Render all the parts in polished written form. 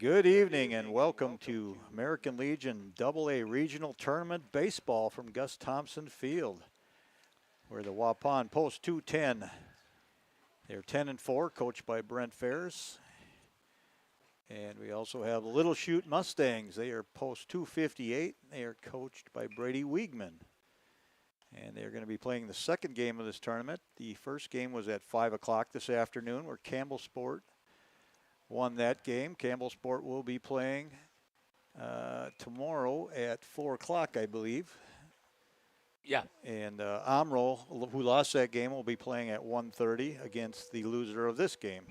Good evening and welcome to American Legion AA Regional Tournament Baseball from Gus Thompson Field, where the Waupun Post 210. They're 10-4, coached by Brent Ferris. And we also have the Little Chute Mustangs. They are Post 258. They are coached by Brady Wiegman. And they're going to be playing the second game of this tournament. The first game was at 5 o'clock this afternoon, where Campbell Sport won that game. Campbell Sport will be playing tomorrow at 4 o'clock, I believe. Yeah. And Omro, who lost that game, will be playing at 1:30 against the loser of this game.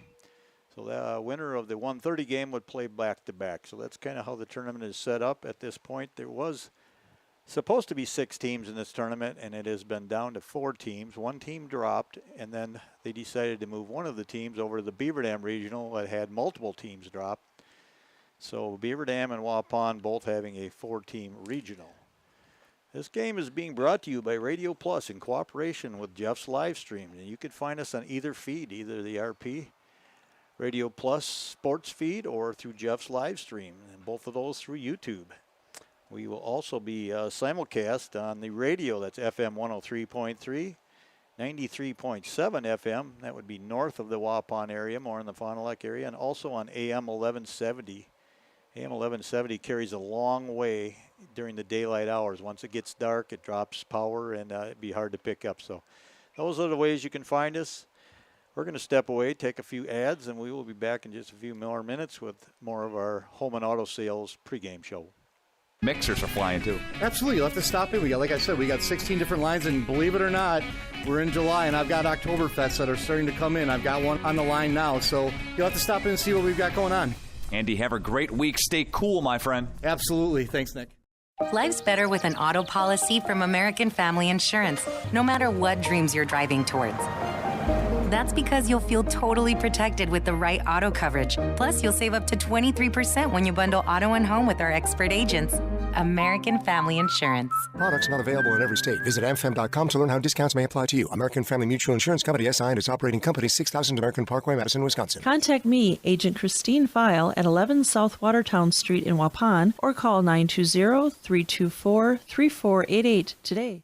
So the winner of the 1:30 game would play back-to-back. So that's kind of how the tournament is set up at this point. There was supposed to be 6 teams in this tournament, and it has been down to 4 teams. One team dropped, and then they decided to move one of the teams over to the Beaver Dam Regional that had multiple teams drop. So Beaver Dam and Waupun both having a 4-team regional. This game is being brought to you by Radio Plus in cooperation with Jeff's Live Stream. And you can find us on either feed, either the RP Radio Plus sports feed or through Jeff's Live Stream, and both of those through YouTube. We will also be simulcast on the radio. That's FM 103.3, 93.7 FM. That would be north of the Waupun area, more in the Fond du Lac area, and also on AM 1170. AM 1170 carries a long way during the daylight hours. Once it gets dark, it drops power, and it'd be hard to pick up. So those are the ways you can find us. We're going to step away, take a few ads, and we will be back in just a few more minutes with more of our home and auto sales pregame show. Mixers are flying too. Absolutely. You'll have to stop in. Like I said, we got 16 different lines, and believe it or not, we're in July, and I've got Oktoberfests that are starting to come in. I've got one on the line now, so you'll have to stop in and see what we've got going on. Andy, have a great week. Stay cool, my friend. Absolutely. Thanks, Nick. Life's better with an auto policy from American Family Insurance, no matter what dreams you're driving towards. That's because you'll feel totally protected with the right auto coverage. Plus, you'll save up to 23% when you bundle auto and home with our expert agents. American Family Insurance. Products not available in every state. Visit amfam.com to learn how discounts may apply to you. American Family Mutual Insurance Company, SI, and its operating company, 6000 American Parkway, Madison, Wisconsin. Contact me, Agent Christine File, at 11 South Watertown Street in Waupun, or call 920-324-3488 today.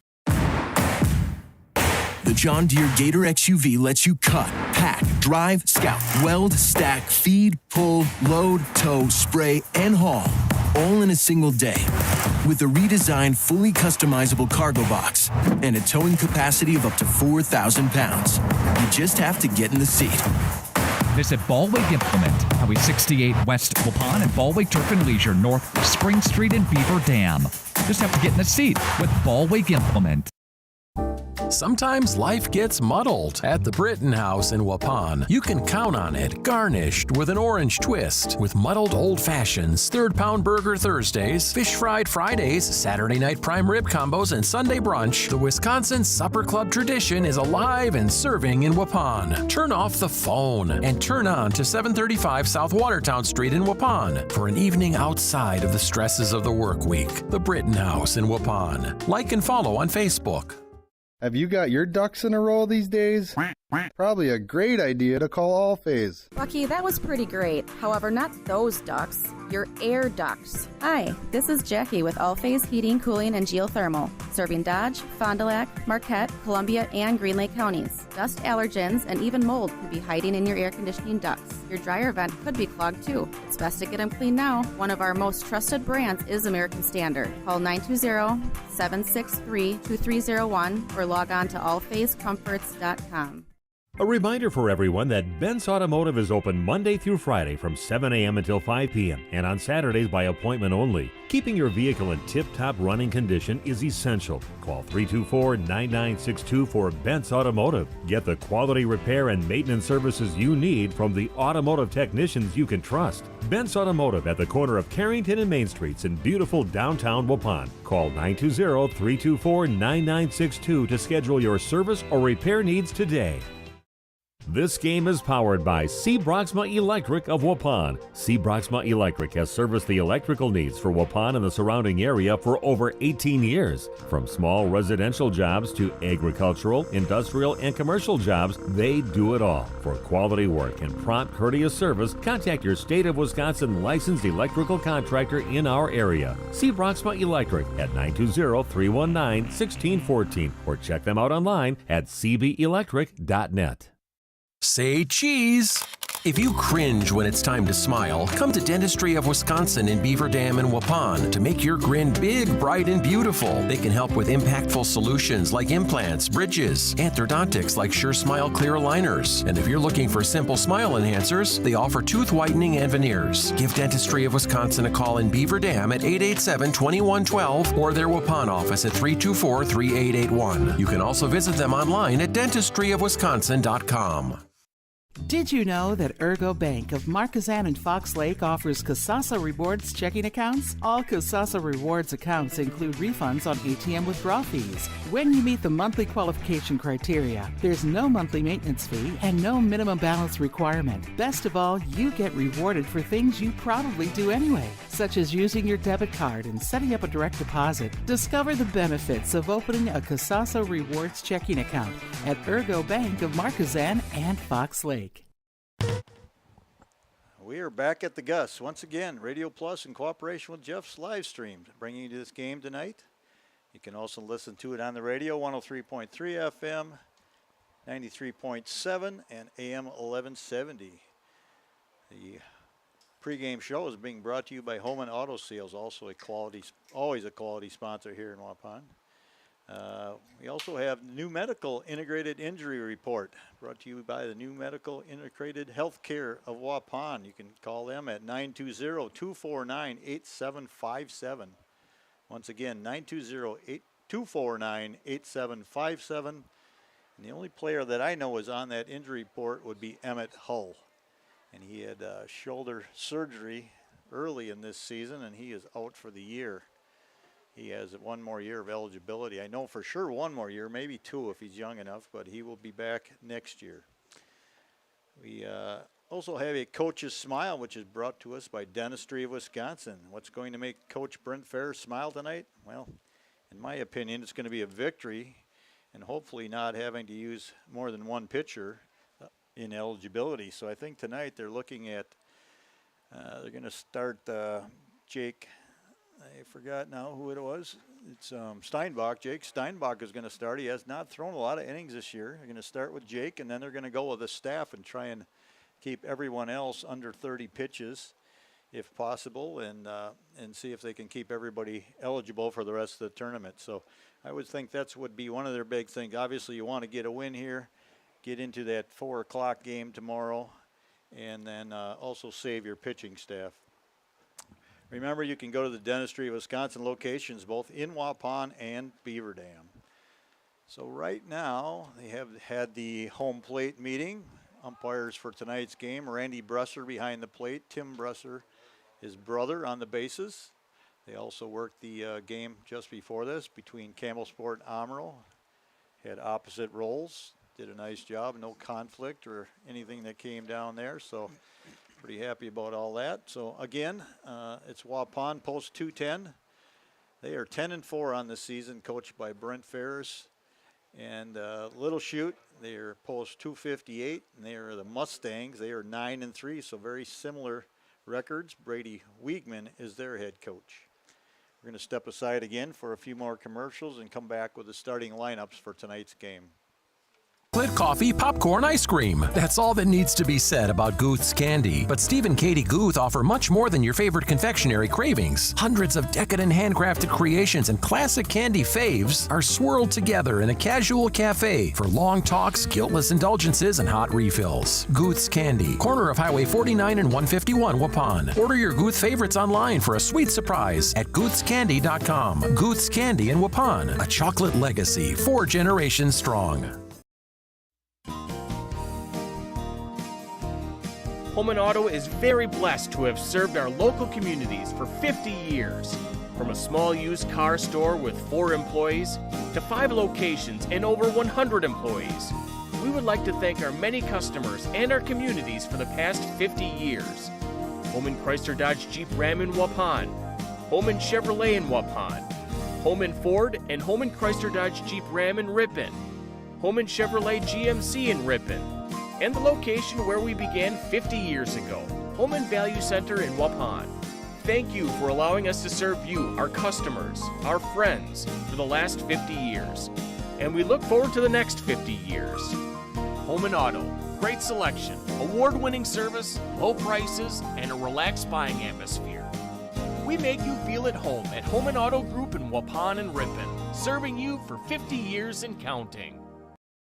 The John Deere Gator XUV lets you cut, pack, drive, scout, weld, stack, feed, pull, load, tow, spray, and haul, all in a single day. With a redesigned, fully customizable cargo box and a towing capacity of up to 4,000 pounds. You just have to get in the seat. Visit Ballweg Implement, Highway 68 West Waupun and Ballweg Turf and Leisure North of Spring Street and Beaver Dam. Just have to get in the seat with Ballweg Implement. Sometimes life gets muddled. At the Britton House in Waupun, you can count on it garnished with an orange twist. With muddled old fashions, third pound burger Thursdays, fish fried Fridays, Saturday night prime rib combos, and Sunday brunch, the Wisconsin Supper Club tradition is alive and serving in Waupun. Turn off the phone and turn on to 735 South Watertown Street in Waupun for an evening outside of the stresses of the work week. The Britton House in Waupun. Like and follow on Facebook. Have you got your ducks in a row these days? Probably a great idea to call All-Phase. Lucky, that was pretty great. However, not those ducks. Your air ducts. Hi, this is Jackie with All-Phase Heating, Cooling, and Geothermal, serving Dodge, Fond du Lac, Marquette, Columbia, and Green Lake counties. Dust allergens and even mold could be hiding in your air conditioning ducts. Your dryer vent could be clogged too. It's best to get them cleaned now. One of our most trusted brands is American Standard. Call 920-763-2301 or log on to allphasecomforts.com. A reminder for everyone that Bent's Automotive is open Monday through Friday from 7 a.m. until 5 p.m. and on Saturdays by appointment only. Keeping your vehicle in tip-top running condition is essential. Call 324-9962 for Bent's Automotive. Get the quality repair and maintenance services you need from the automotive technicians you can trust. Bent's Automotive at the corner of Carrington and Main Streets in beautiful downtown Waupun. Call 920-324-9962 to schedule your service or repair needs today. This game is powered by C. Broxma Electric of Waupun. C. Broxma Electric has serviced the electrical needs for Waupun and the surrounding area for over 18 years. From small residential jobs to agricultural, industrial, and commercial jobs, they do it all. For quality work and prompt, courteous service, contact your State of Wisconsin licensed electrical contractor in our area. C. Broxma Electric at 920-319-1614 or check them out online at cbelectric.net. Say cheese! If you cringe when it's time to smile, come to Dentistry of Wisconsin in Beaver Dam and Waupun to make your grin big, bright, and beautiful. They can help with impactful solutions like implants, bridges, orthodontics like Sure Smile clear aligners. And if you're looking for simple smile enhancers, they offer tooth whitening and veneers. Give Dentistry of Wisconsin a call in Beaver Dam at 887-2112 or their Waupun office at 324-3881. You can also visit them online at dentistryofwisconsin.com. Did you know that Ergo Bank of Marquezan and Fox Lake offers Casasa Rewards checking accounts? All Casasa Rewards accounts include refunds on ATM withdrawal fees when you meet the monthly qualification criteria. There's no monthly maintenance fee and no minimum balance requirement. Best of all, you get rewarded for things you probably do anyway, such as using your debit card and setting up a direct deposit. Discover the benefits of opening a Casasa Rewards checking account at Ergo Bank of Marquezan and Fox Lake. We are back at the Gus once again. Radio Plus in cooperation with Jeff's live stream, bringing you to this game tonight. You can also listen to it on the radio, 103.3 FM, 93.7, and AM 1170. The pregame show is being brought to you by Home and Auto Sales, also always a quality sponsor here in Waupun. We also have New Medical Integrated Injury Report, brought to you by the New Medical Integrated Healthcare of Waupun. You can call them at 920-249-8757. Once again, 920-249-8757. And the only player that I know is on that injury report would be Emmett Hull. And he had shoulder surgery early in this season, and he is out for the year. He has one more year of eligibility. I know for sure one more year, maybe two if he's young enough, but he will be back next year. We also have a Coach's Smile, which is brought to us by Dentistry of Wisconsin. What's going to make Coach Brent Fair smile tonight? Well, in my opinion, it's going to be a victory and hopefully not having to use more than one pitcher in eligibility. So I think tonight they're looking at, they're going to start Jake. I forgot now who it was. It's Steinbach. Jake Steinbach is going to start. He has not thrown a lot of innings this year. They're going to start with Jake, and then they're going to go with the staff and try and keep everyone else under 30 pitches if possible, and see if they can keep everybody eligible for the rest of the tournament. So I would think that's would be one of their big things. Obviously, you want to get a win here, get into that 4 o'clock game tomorrow, and then also save your pitching staff. Remember, you can go to the Dentistry of Wisconsin locations, both in Waupun and Beaver Dam. So right now, they have had the home plate meeting. Umpires for tonight's game, Randy Brusser behind the plate, Tim Brusser, his brother, on the bases. They also worked the game just before this between Campbell Sport and Omro. Had opposite roles, did a nice job, no conflict or anything that came down there. So pretty happy about all that. So again, it's Waupun, post 210. They are 10-4 on the season, coached by Brent Ferris. And Little Chute, they are post 258, and they are the Mustangs. They are 9-3, so very similar records. Brady Wiegman is their head coach. We're going to step aside again for a few more commercials and come back with the starting lineups for tonight's game. Chocolate, coffee, popcorn, ice cream. That's all that needs to be said about Guth's Candy. But Steve and Katie Guth offer much more than your favorite confectionery cravings. Hundreds of decadent handcrafted creations and classic candy faves are swirled together in a casual cafe for long talks, guiltless indulgences, and hot refills. Guth's Candy, corner of Highway 49 and 151 Waupun. Order your Guth favorites online for a sweet surprise at guthscandy.com. Guth's Candy in Waupun, a chocolate legacy 4 generations strong. Home & Auto is very blessed to have served our local communities for 50 years. From a small used car store with 4 employees to 5 locations and over 100 employees. we would like to thank our many customers and our communities for the past 50 years. Holman Chrysler Dodge Jeep Ram in Waupun, Holman Chevrolet in Waupun, Holman Ford and Holman Chrysler Dodge Jeep Ram in Ripon, Holman Chevrolet GMC in Ripon, and the location where we began 50 years ago, Holman Value Center in Waupun. Thank you for allowing us to serve you, our customers, our friends, for the last 50 years. And we look forward to the next 50 years. Holman Auto, great selection, award-winning service, low prices, and a relaxed buying atmosphere. We make you feel at home at Holman Auto Group in Waupun and Ripon, serving you for 50 years and counting.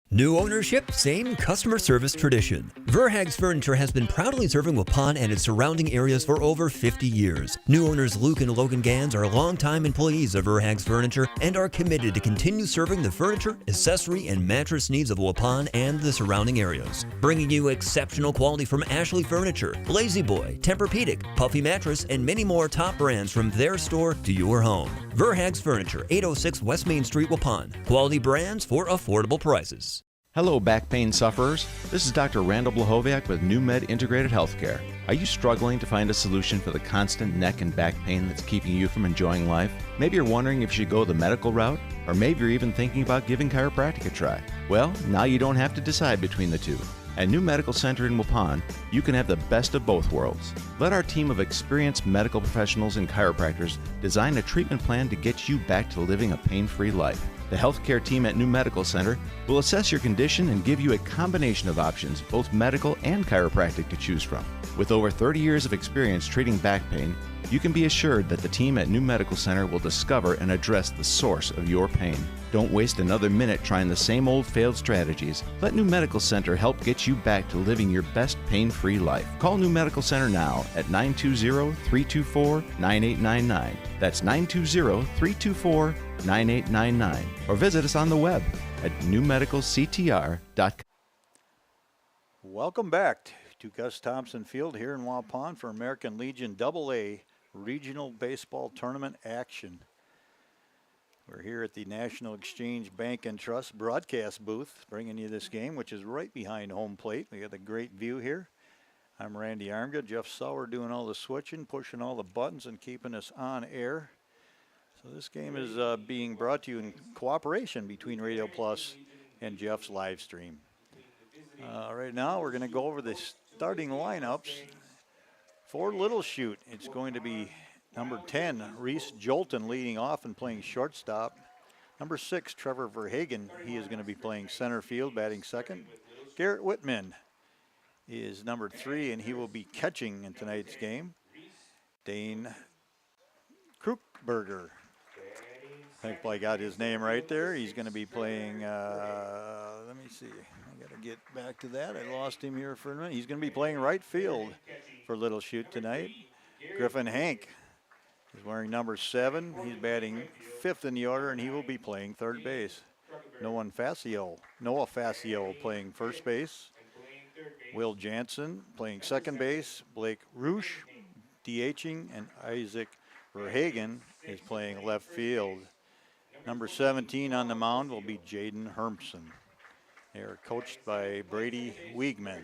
New ownership, same customer service tradition. Verhaeg's Furniture has been proudly serving Waupun and its surrounding areas for over 50 years. New owners Luke and Logan Gans are longtime employees of Verhaeg's Furniture and are committed to continue serving the furniture, accessory, and mattress needs of Waupun and the surrounding areas. Bringing you exceptional quality from Ashley Furniture, Lazy Boy, Tempur-Pedic, Puffy Mattress, and many more top brands from their store to your home. Verhaeg's Furniture, 806 West Main Street, Waupun. Quality brands for affordable prices. Hello, back pain sufferers. This is Dr. Randall Blahoviak with NewMed Integrated Healthcare. Are you struggling to find a solution for the constant neck and back pain that's keeping you from enjoying life? Maybe you're wondering if you should go the medical route, or maybe you're even thinking about giving chiropractic a try. Well, now you don't have to decide between the two. At New Medical Center in Waupun, you can have the best of both worlds. Let our team of experienced medical professionals and chiropractors design a treatment plan to get you back to living a pain-free life. The healthcare team at New Medical Center will assess your condition and give you a combination of options, both medical and chiropractic, to choose from. With over 30 years of experience treating back pain, you can be assured that the team at New Medical Center will discover and address the source of your pain. Don't waste another minute trying the same old failed strategies. Let New Medical Center help get you back to living your best pain-free life. Call New Medical Center now at 920-324-9899. That's 920-324-9899. Or visit us on the web at newmedicalctr.com. Welcome back to Gus Thompson Field here in Waupun for American Legion AA Regional Baseball Tournament action. We're here at the National Exchange Bank and Trust broadcast booth bringing you this game, which is right behind home plate. We got a great view here. I'm Randy Armgood. Jeff Sauer doing all the switching, pushing all the buttons, and keeping us on air. So this game is being brought to you in cooperation between Radio Plus and Jeff's live stream. Right now we're going to go over the starting lineups for Little Chute. It's going to be number 10, Reese Jolton, leading off and playing shortstop. Number 6, Trevor Verhagen. He is going to be playing center field, batting second. Garrett Whitman is number 3, and he will be catching in tonight's game. Dane Krukberger, I think I got his name right there. He's going to be playing, let me see. I got to get back to that. I lost him here for a minute. He's going to be playing right field for Little Chute tonight. Griffin Hank is wearing number 7. He's batting 5th in the order, and he will be playing third base. Noah Facio playing first base. Will Jansen playing second base. Blake Roosh DHing, and Isaac Verhagen is playing left field. Number 17 on the mound will be Jaden Hermson. They are coached by Brady Wiegman.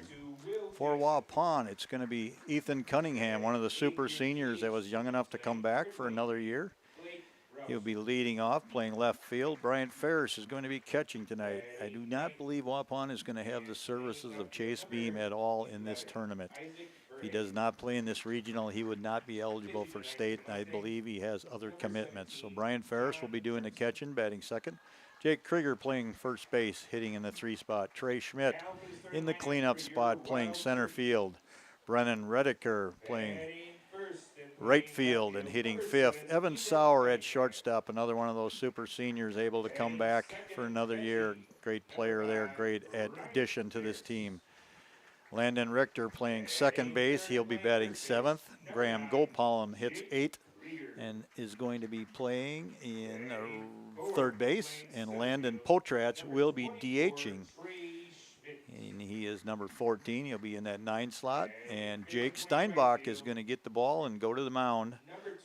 For Waupun, it's going to be Ethan Cunningham, one of the super seniors that was young enough to come back for another year. He'll be leading off, playing left field. Bryant Ferris is going to be catching tonight. I do not believe Waupun is going to have the services of Chase Beam at all in this tournament. If he does not play in this regional, he would not be eligible for state. I believe he has other commitments. So Bryant Ferris will be doing the catching, batting second. Jake Krieger playing first base, hitting in the 3 spot. Trey Schmidt in the cleanup spot, playing center field. Brennan Rediker playing right field and hitting 5th. Evan Sauer at shortstop, another one of those super seniors able to come back for another year. Great player there, great addition to this team. Landon Richter playing second base. He'll be batting 7th. Graham Gopalm hits 8th and is going to be playing in third base. And Landon Potratz will be DHing. And he is number 14. He'll be in that 9 slot. And Jake Steinbach is going to get the ball and go to the mound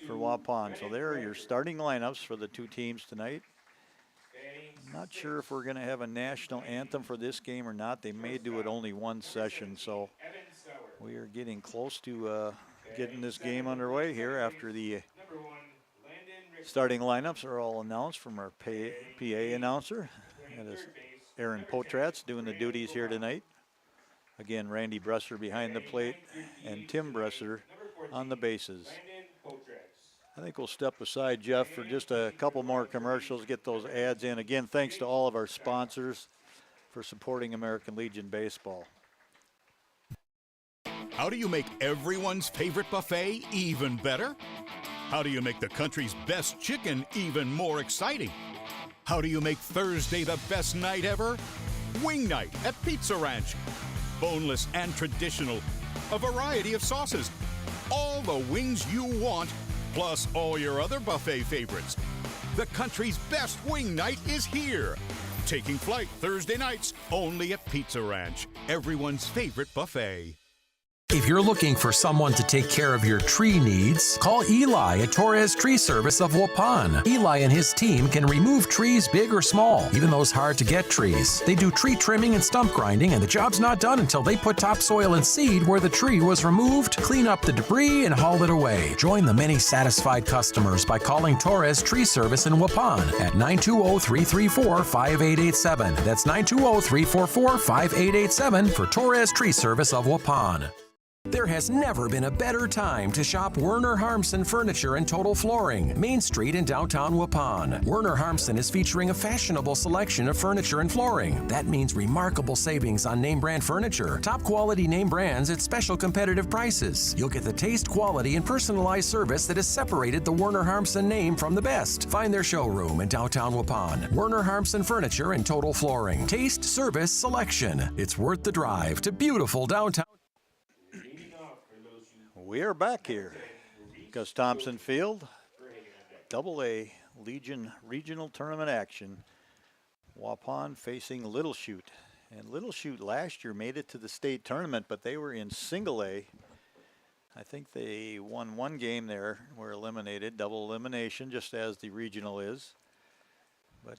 for Waupun. So there are your starting lineups for the two teams tonight. Not sure if we're going to have a national anthem for this game or not. They may do it only one session, so we are getting close to getting this game underway here after the starting lineups are all announced from our PA announcer. That is Aaron Potratz doing the duties here tonight. Again, Randy Bresser behind the plate and Tim Bresser on the bases. I think we'll step aside, Jeff, for just a couple more commercials, get those ads in. Again, thanks to all of our sponsors for supporting American Legion Baseball. How do you make everyone's favorite buffet even better? How do you make the country's best chicken even more exciting? How do you make Thursday the best night ever? Wing night at Pizza Ranch. Boneless and traditional. A variety of sauces. All the wings you want, plus all your other buffet favorites. The country's best wing night is here. Taking flight Thursday nights only at Pizza Ranch. Everyone's favorite buffet. If you're looking for someone to take care of your tree needs, call Eli at Torres Tree Service of Waupun. Eli and his team can remove trees big or small, even those hard-to-get trees. They do tree trimming and stump grinding, and the job's not done until they put topsoil and seed where the tree was removed, clean up the debris, and haul it away. Join the many satisfied customers by calling Torres Tree Service in Waupun at 920-334-5887. That's 920-344-5887 for Torres Tree Service of Waupun. There has never been a better time to shop Werner Harmsen Furniture and Total Flooring, Main Street in downtown Waupun. Werner Harmsen is featuring a fashionable selection of furniture and flooring. That means remarkable savings on name brand furniture, top quality name brands at special competitive prices. You'll get the taste, quality, and personalized service that has separated the Werner Harmsen name from the best. Find their showroom in downtown Waupun. Werner Harmsen Furniture and Total Flooring. Taste, service, selection. It's worth the drive to beautiful downtown. We are back here. Gus Thompson Field, AA Legion Regional Tournament action. Waupun facing Little Chute. And Little Chute last year made it to the state tournament, but they were in single A. I think they won one game there, were eliminated, double elimination, just as the regional is. But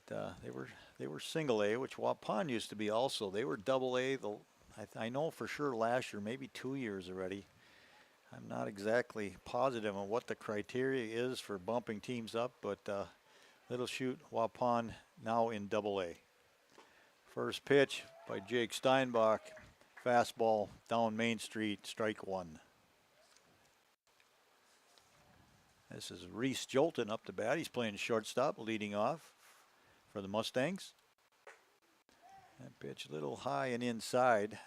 they were single A, which Waupun used to be also. They were double A, I know for sure last year, maybe 2 years already. I'm not exactly positive on what the criteria is for bumping teams up, but Little Chute, Waupun now in AA. First pitch by Jake Steinbach. Fastball down Main Street, strike one. This is Reese Jolton up to bat. He's playing shortstop, leading off for the Mustangs. That pitch a little high and inside,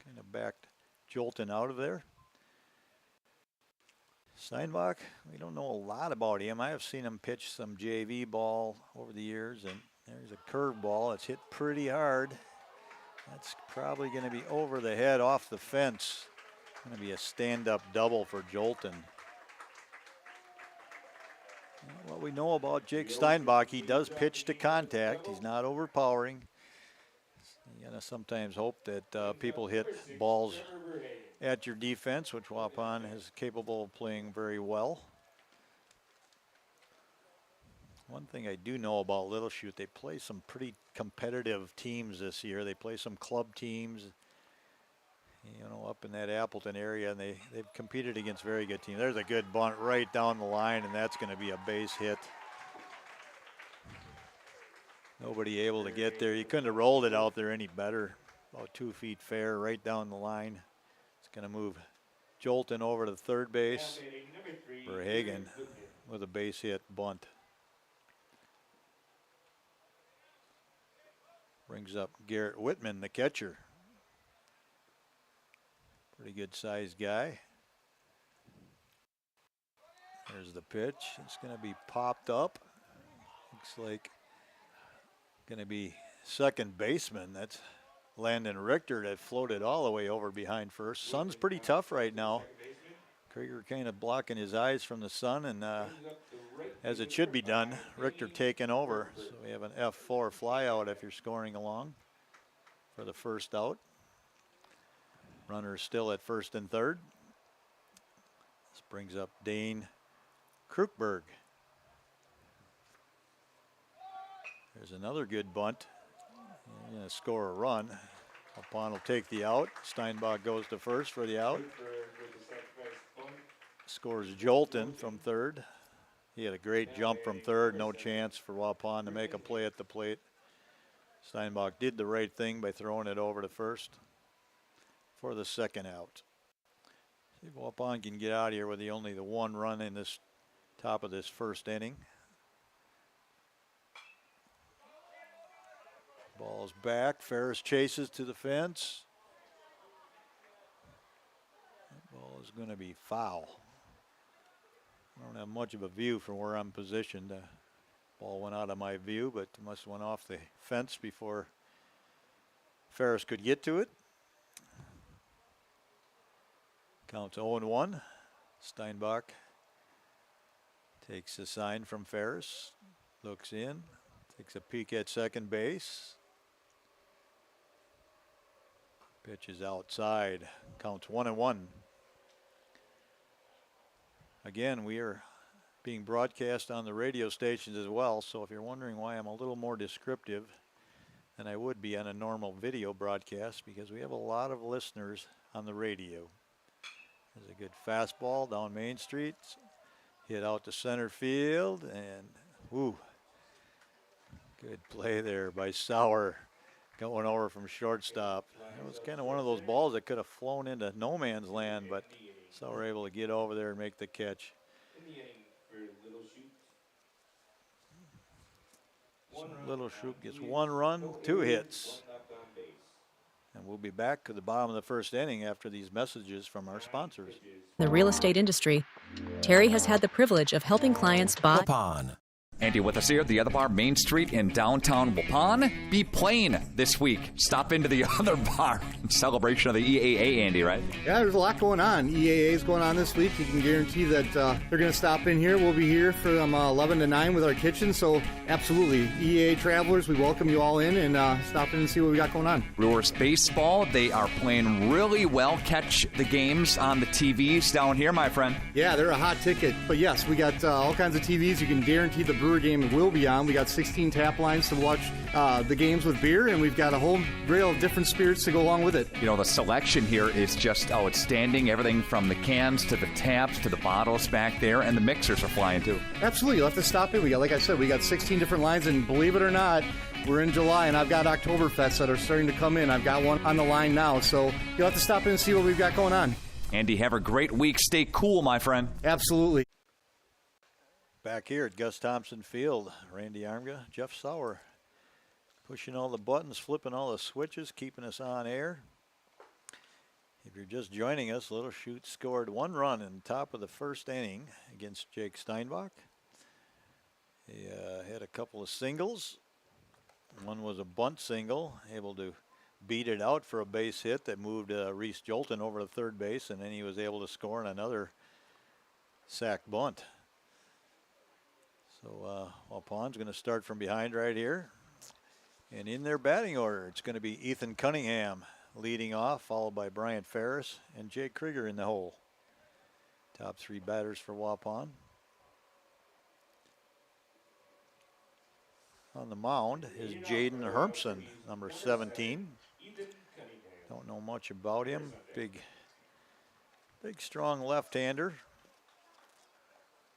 kind of backed Jolton out of there. Steinbach, we don't know a lot about him. I have seen him pitch some JV ball over the years, and there's a curve ball. It's hit pretty hard. That's probably going to be over the head, off the fence. Going to be a stand-up double for Jolton. What we know about Jake Steinbach, he does pitch to contact. He's not overpowering. You gotta sometimes hope that people hit balls at your defense, which Waupun is capable of playing very well. One thing I do know about Little Chute, they play some pretty competitive teams this year. They play some club teams, you know, up in that Appleton area, and they've competed against very good teams. There's a good bunt right down the line, and that's going to be a base hit. Nobody able to get there. You couldn't have rolled it out there any better. About 2 feet fair, right down the line. It's going to move Jolton over to third base. Verhagen with a base hit bunt. Brings up Garrett Whitman, the catcher. Pretty good sized guy. There's the pitch. It's going to be popped up. Looks like going to be second baseman. That's Landon Richter that floated all the way over behind first. Sun's pretty tough right now. Krieger kind of blocking his eyes from the sun, and as it should be done, Richter taking over. So we have an F4 flyout if you're scoring along for the first out. Runner still at first and third. This brings up Dane Krukberg. There's another good bunt. You're going to score a run. Waupun will take the out. Steinbach goes to first for the out. Scores Jolton from third. He had a great jump from third. No chance for Waupun to make a play at the plate. Steinbach did the right thing by throwing it over to first for the second out. See if Waupun can get out of here with only the one run in this top of this first inning. Ball's back. Ferris chases to the fence. That ball is going to be foul. I don't have much of a view from where I'm positioned. Ball went out of my view, but must have went off the fence before Ferris could get to it. Counts 0-1. Steinbach takes a sign from Ferris, looks in, takes a peek at second base. Pitch is outside. Counts 1-1. Again, we are being broadcast on the radio stations as well, so if you're wondering why I'm a little more descriptive than I would be on a normal video broadcast, because we have a lot of listeners on the radio. There's a good fastball down Main Street, hit out to center field, and whoo, good play there by Sauer going over from shortstop. It was kind of one of those balls that could have flown into no man's land, but Sauer able to get over there and make the catch. So Little Shroop gets one run, 2 hits. And we'll be back to the bottom of the first inning after these messages from our sponsors. The real estate industry. Terry has had the privilege of helping clients buy. Waupun. Andy with us here at the other bar, Main Street in downtown Waupun. Be playing this week. Stop into the other bar in celebration of the EAA, Andy, right? Yeah, there's a lot going on. EAA is going on this week. You can guarantee that they're going to stop in here. We'll be here from 11 to 9 with our kitchen. So absolutely, EAA travelers, we welcome you all in and stop in and see what we got going on. Brewers baseball, they are playing really well. Catch the games on the TVs down here, my friend. Yeah, they're a hot ticket. But yes, we got all kinds of TVs. You can guarantee the Brewer game will be on. We got 16 tap lines to watch the games with beer, and we've got a whole reel of different spirits to go along with it. You know, the selection here is just outstanding. Everything from the cans to the taps to the bottles back there, and the mixers are flying too. Absolutely. You'll have to stop in. Like I said, we got 16 different lines, and believe it or not, we're in July, and I've got Oktoberfests that are starting to come in. I've got one on the line now, so you'll have to stop in and see what we've got going on. Andy, have a great week. Stay cool, my friend. Absolutely. Back here at Gus Thompson Field, Randy Armga, Jeff Sauer, pushing all the buttons, flipping all the switches, keeping us on air. If you're just joining us, Little Chute scored 1 run in the top of the first inning against Jake Steinbach. He had a couple of singles. One was a bunt single, able to beat it out for a base hit that moved Reese Jolton over to third base, and then he was able to score on another sac bunt. So Waupun's going to start from behind right here. And in their batting order, it's going to be Ethan Cunningham leading off, followed by Bryant Ferris and Jake Krieger in the hole. Top 3 batters for Waupun. On the mound is Jaden Hermson, number 17. Don't know much about him. Big, strong left-hander.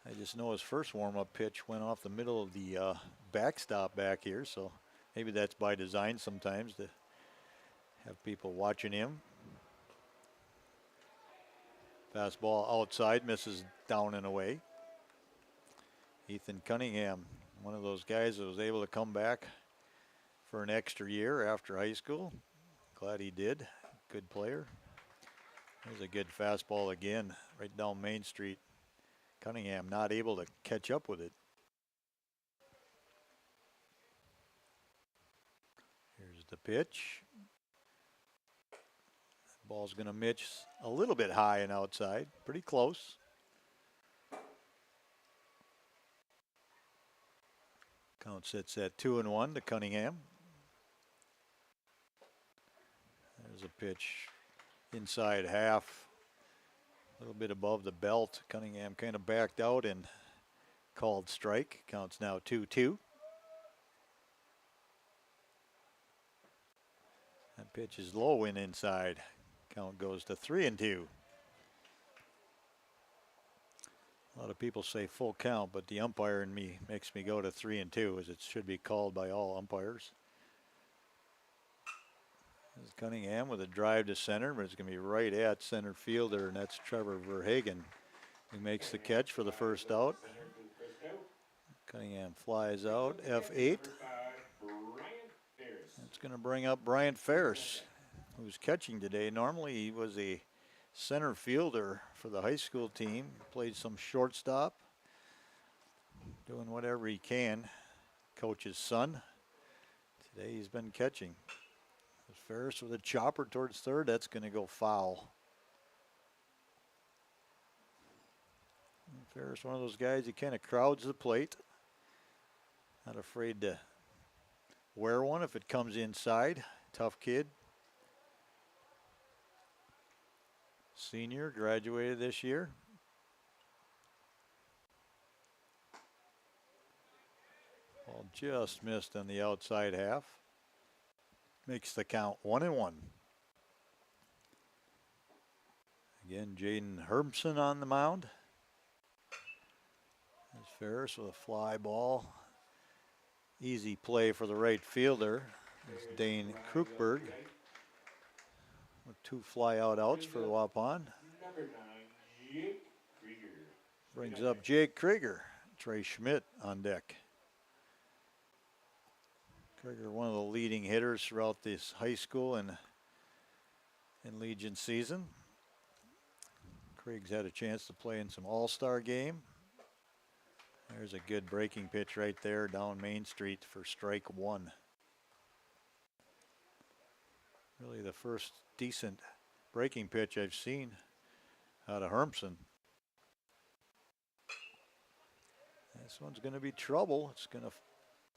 I just know his first warm-up pitch went off the middle of the backstop back here, so maybe that's by design sometimes to have people watching him. Fastball outside, misses down and away. Ethan Cunningham, one of those guys that was able to come back for an extra year after high school. Glad he did. Good player. There's a good fastball again, right down Main Street. Cunningham not able to catch up with it. Here's the pitch. Ball's going to mitch a little bit high and outside. Pretty close. Count sits at 2-1 to Cunningham. There's a pitch inside half. A little bit above the belt. Cunningham kind of backed out and called strike. Counts now 2-2. Pitch is low and inside. Count goes to 3-2. A lot of people say full count, but the umpire in me makes me go to 3-2, as it should be called by all umpires. This is Cunningham with a drive to center, but it's going to be right at center fielder, and that's Trevor Verhagen who makes the catch for the first out. Cunningham flies out, F8. That's going to bring up Bryant Ferris, who's catching today. Normally he was a center fielder for the high school team, played some shortstop, doing whatever he can. Coach's son. Today he's been catching. Ferris with a chopper towards third. That's going to go foul. Ferris, one of those guys, he kind of crowds the plate. Not afraid to wear one if it comes inside. Tough kid. Senior, graduated this year. Ball just missed on the outside half. Makes the count 1-1. Again, Jaden Herbson on the mound. There's Ferris with a fly ball. Easy play for the right fielder. It's Dane Krukberg with 2 fly out outs for the Waupun. Brings up Jake Krieger. Trey Schmidt on deck. Krieger, one of the leading hitters throughout this high school and in Legion season. Krieg's had a chance to play in some all-star game. There's a good breaking pitch right there down Main Street for strike 1. Really the first decent breaking pitch I've seen out of Hermson. This one's going to be trouble. It's going to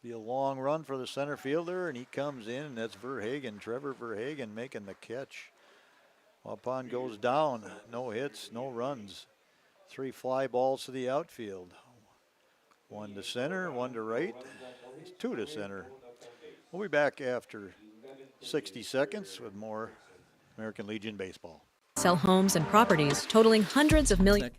be a long run for the center fielder, and he comes in, and that's Verhagen, Trevor Verhagen making the catch. Waupun goes down. No hits, no runs. 3 fly balls to the outfield. 1 to center, 1 to right, 2 to center. We'll be back after 60 seconds with more American Legion baseball. Sell homes and properties totaling hundreds of millions.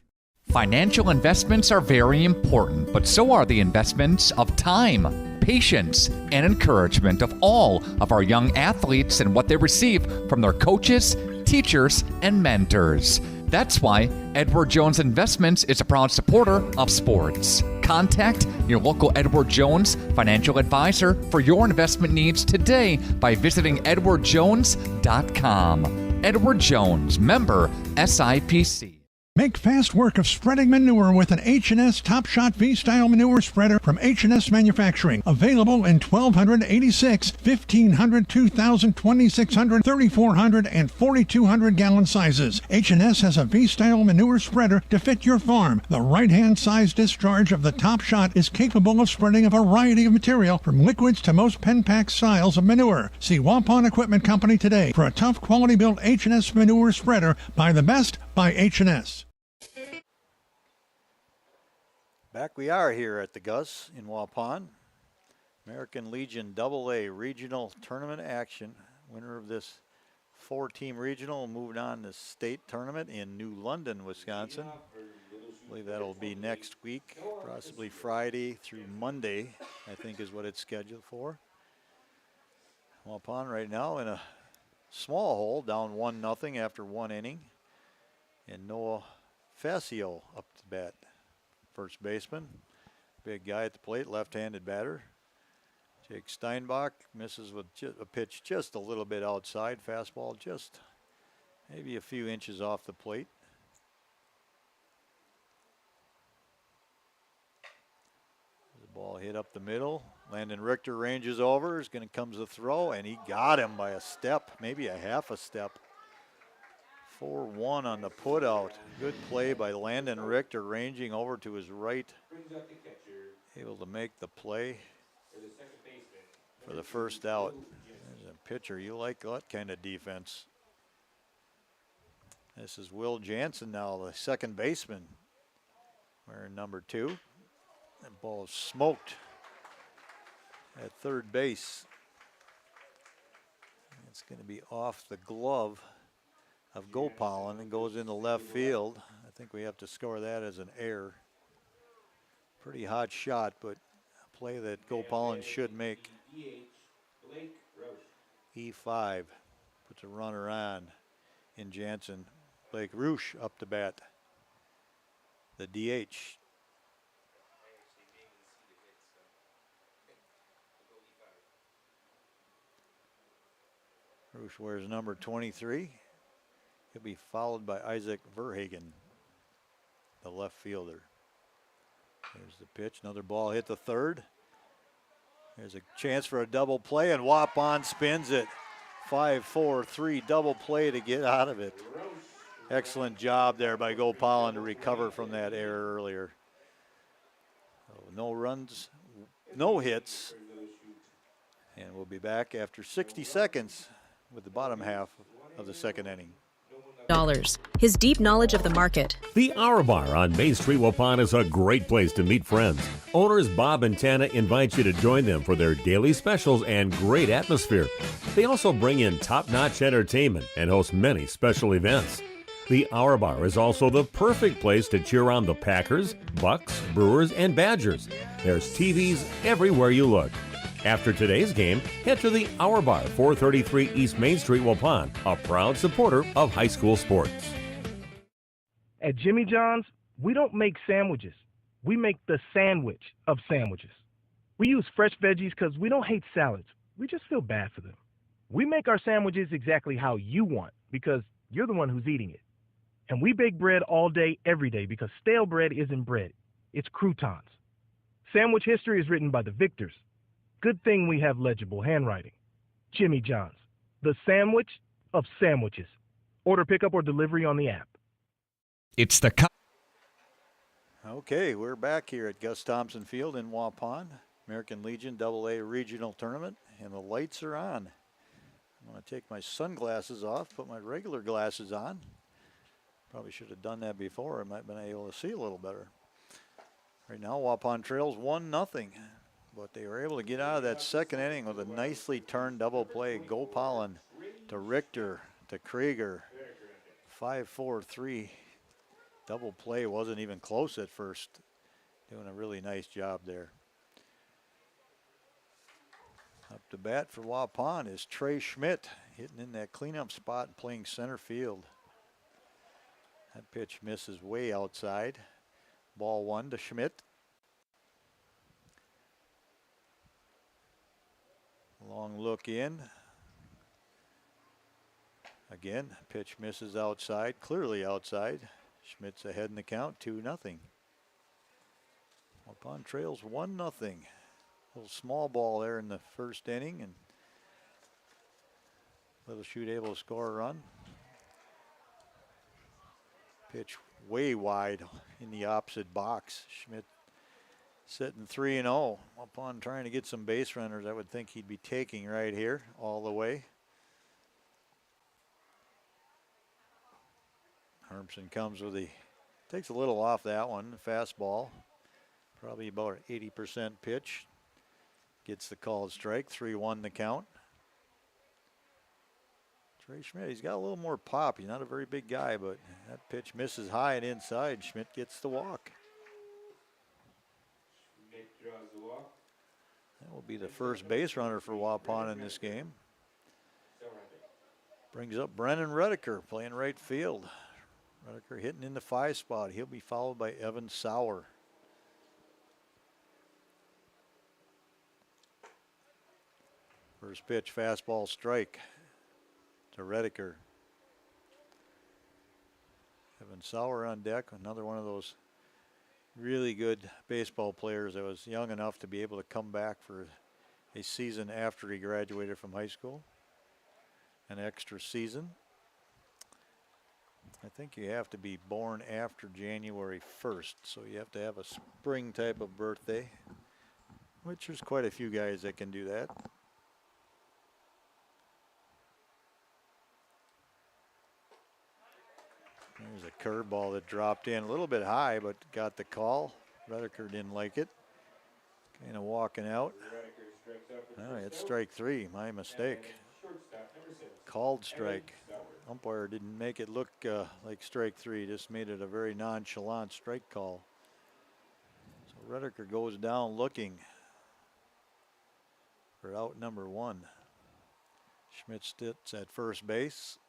Financial investments are very important, but so are the investments of time, patience, and encouragement of all of our young athletes and what they receive from their coaches, teachers, and mentors. That's why Edward Jones Investments is a proud supporter of sports. Contact your local Edward Jones financial advisor for your investment needs today by visiting edwardjones.com. Edward Jones, member SIPC. Make fast work of spreading manure with an H&S Top Shot V-Style manure spreader from H&S Manufacturing. Available in 1286, 1500, 2000, 2600, 3400, and 4200 gallon sizes. H&S has a V-Style manure spreader to fit your farm. The right-hand size discharge of the Top Shot is capable of spreading a variety of material from liquids to most pen pack styles of manure. See Waupun Equipment Company today for a tough quality built H&S manure spreader. Buy the best by H&S. Back we are here at the Gus in Waupun. American Legion AA regional tournament action. Winner of this 4-team regional moved on to state tournament in New London, Wisconsin. I believe that'll be next week, possibly Friday through Monday, I think is what it's scheduled for. Waupun right now in a small hole, down 1-0 after 1 inning. And Noah Facio up to bat. First baseman, big guy at the plate, left-handed batter. Jake Steinbach misses with a pitch just a little bit outside. Fastball just maybe a few inches off the plate. The ball hit up the middle. Landon Richter ranges over. Is going to come the throw, and he got him by a step, maybe a half a step. 4-1 on the putout. Good play by Landon Richter, ranging over to his right. Able to make the play for the first out. There's a pitcher. You like that kind of defense. This is Will Jansen now, the second baseman, wearing number 2. That ball is smoked at third base. It's going to be off the glove of Gopalin and goes into left field. I think we have to score that as an error. Pretty hot shot, but a play that Gopalin should make. E5 puts a runner on in Jansen. Blake Roosh up to bat. The DH. Roosh wears number 23. He'll be followed by Isaac Verhagen, the left fielder. There's the pitch. Another ball hit the third. There's a chance for a double play, and Waupun spins it. 5-4-3 double play to get out of it. Excellent job there by Gopalin to recover from that error earlier. So no runs, no hits. And we'll be back after 60 seconds with the bottom half of the second inning. His deep knowledge of the market. The Hour Bar on Main Street, Waupun is a great place to meet friends. Owners Bob and Tana invite you to join them for their daily specials and great atmosphere. They also bring in top-notch entertainment and host many special events. The Hour Bar is also the perfect place to cheer on the Packers, Bucks, Brewers, and Badgers. There's TVs everywhere you look. After today's game, head to the Hour Bar, 433 East Main Street, Waupun, a proud supporter of high school sports. At Jimmy John's, we don't make sandwiches. We make the sandwich of sandwiches. We use fresh veggies because we don't hate salads. We just feel bad for them. We make our sandwiches exactly how you want because you're the one who's eating it. And we bake bread all day, every day because stale bread isn't bread. It's croutons. Sandwich history is written by the victors. Good thing we have legible handwriting. Jimmy John's, the sandwich of sandwiches. Order pickup or delivery on the app. It's the Okay, we're back here at Gus Thompson Field in Waupun. American Legion AA Regional Tournament, and the lights are on. I'm going to take my sunglasses off, put my regular glasses on. Probably should have done that before. I might have been able to see a little better. Right now, Waupun trails 1-0. But they were able to get out of that second inning with a nicely turned double play. Gopalin to Richter to Krieger. 5-4-3 double play. Wasn't even close at first. Doing a really nice job there. Up to bat for Waupun is Trey Schmidt, hitting in that cleanup spot and playing center field. That pitch misses way outside. Ball one to Schmidt. Long look in. Again, pitch misses outside, clearly outside. Schmidt's ahead in the count, 2-0. Waupun trails 1-0. Little small ball there in the first inning, and Little Chute able to score a run. Pitch way wide in the opposite box. Schmidt sitting 3-0. Upon trying to get some base runners, I would think he'd be taking right here all the way. Hermsen comes with takes a little off that one, fastball. Probably about an 80% pitch. Gets the called strike, 3-1 the count. Trey Schmidt, he's got a little more pop. He's not a very big guy, but that pitch misses high and inside. Schmidt gets the walk. That will be the first base runner for Waupun in this game. Brings up Brennan Redeker playing right field. Redeker hitting in the 5 spot. He'll be followed by Evan Sauer. First pitch, fastball strike to Redeker. Evan Sauer on deck, another one of those really good baseball players that was young enough to be able to come back for a season after he graduated from high school. An extra season. I think you have to be born after January 1st, so you have to have a spring type of birthday, which there's quite a few guys that can do that. There's a curveball that dropped in a little bit high, but got the call. Redeker didn't like it. Kind of walking out. Oh, it's strike 3, my mistake. Called strike. Umpire didn't make it look like strike 3, just made it a very nonchalant strike call. So Redeker goes down looking for out number 1. Schmidt sits at first base.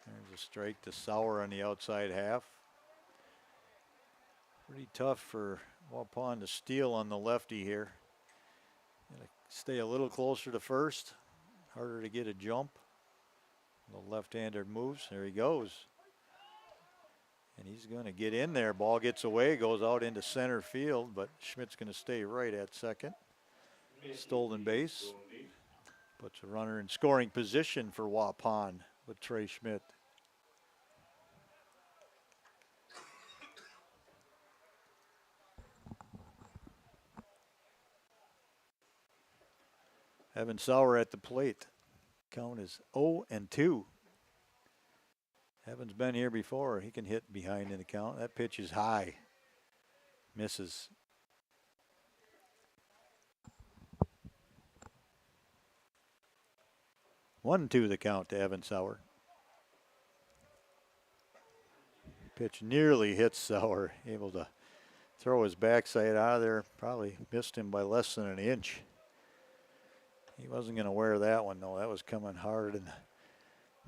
There's a strike to Sauer on the outside half. Pretty tough for Waupun to steal on the lefty here. Gotta stay a little closer to first. Harder to get a jump. The left-hander moves. There he goes. And he's going to get in there. Ball gets away, goes out into center field, but Schmidt's going to stay right at second. Stolen base. Puts a runner in scoring position for Waupun with Trey Schmidt. Evan Sauer at the plate. Count is 0-2. Evan's been here before. He can hit behind in the count. That pitch is high. Misses. One, 2 the count to Evan Sauer. Pitch nearly hits Sauer. Able to throw his backside out of there. Probably missed him by less than an inch. He wasn't going to wear that one, though. That was coming hard and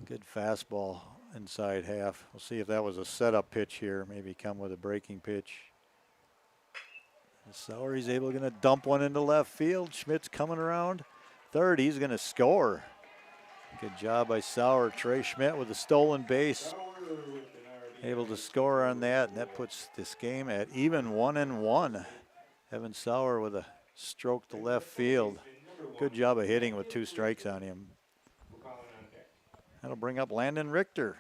good fastball inside half. We'll see if that was a setup pitch here. Maybe come with a breaking pitch. Sauer, he's able to dump one into left field. Schmidt's coming around third. He's going to score. Good job by Sauer. Trey Schmidt with a stolen base. Able to score on that, and that puts this game at even 1-1. Evan Sauer with a stroke to left field. Good job of hitting with 2 strikes on him. That'll bring up Landon Richter.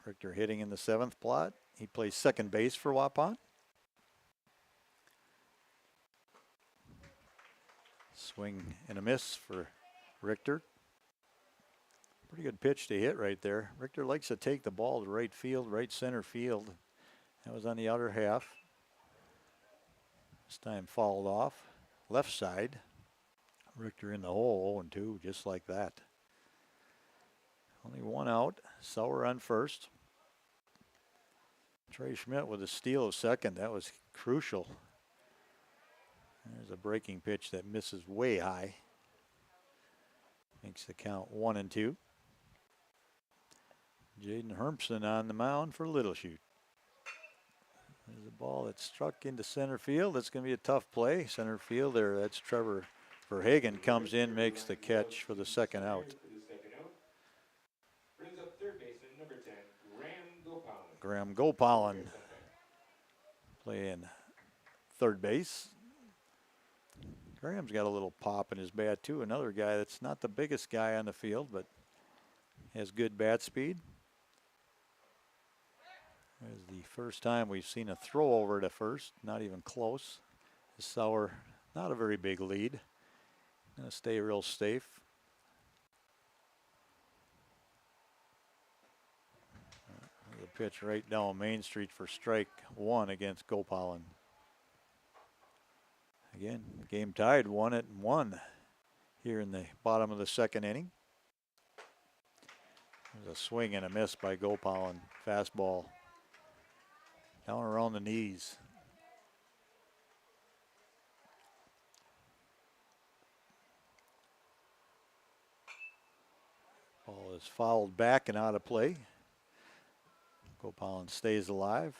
Richter hitting in the 7th plot. He plays second base for Waupun. Swing and a miss for Richter. Pretty good pitch to hit right there. Richter likes to take the ball to right field, right center field. That was on the outer half. This time fouled off. Left side. Richter in the hole, 0-2, just like that. Only 1 out. Sauer on first. Trey Schmidt with a steal of second. That was crucial. There's a breaking pitch that misses way high. Makes the count 1-2. Jaden Hermson on the mound for Little Chute. There's a ball that struck into center field. That's going to be a tough play. Center fielder, that's Trevor Verhagen, comes in, makes the catch for the second out. Graham Gopalin playing third base. Graham's got a little pop in his bat too. Another guy that's not the biggest guy on the field, but has good bat speed. There's the first time we've seen a throw over to first, not even close. Sauer, not a very big lead. Gonna stay real safe. The pitch right down Main Street for strike 1 against Gopalin. Again, game tied 1-1 here in the bottom of the second inning. There's a swing and a miss by Gopalin. Fastball down around the knees. Ball is fouled back and out of play. Gopalin stays alive.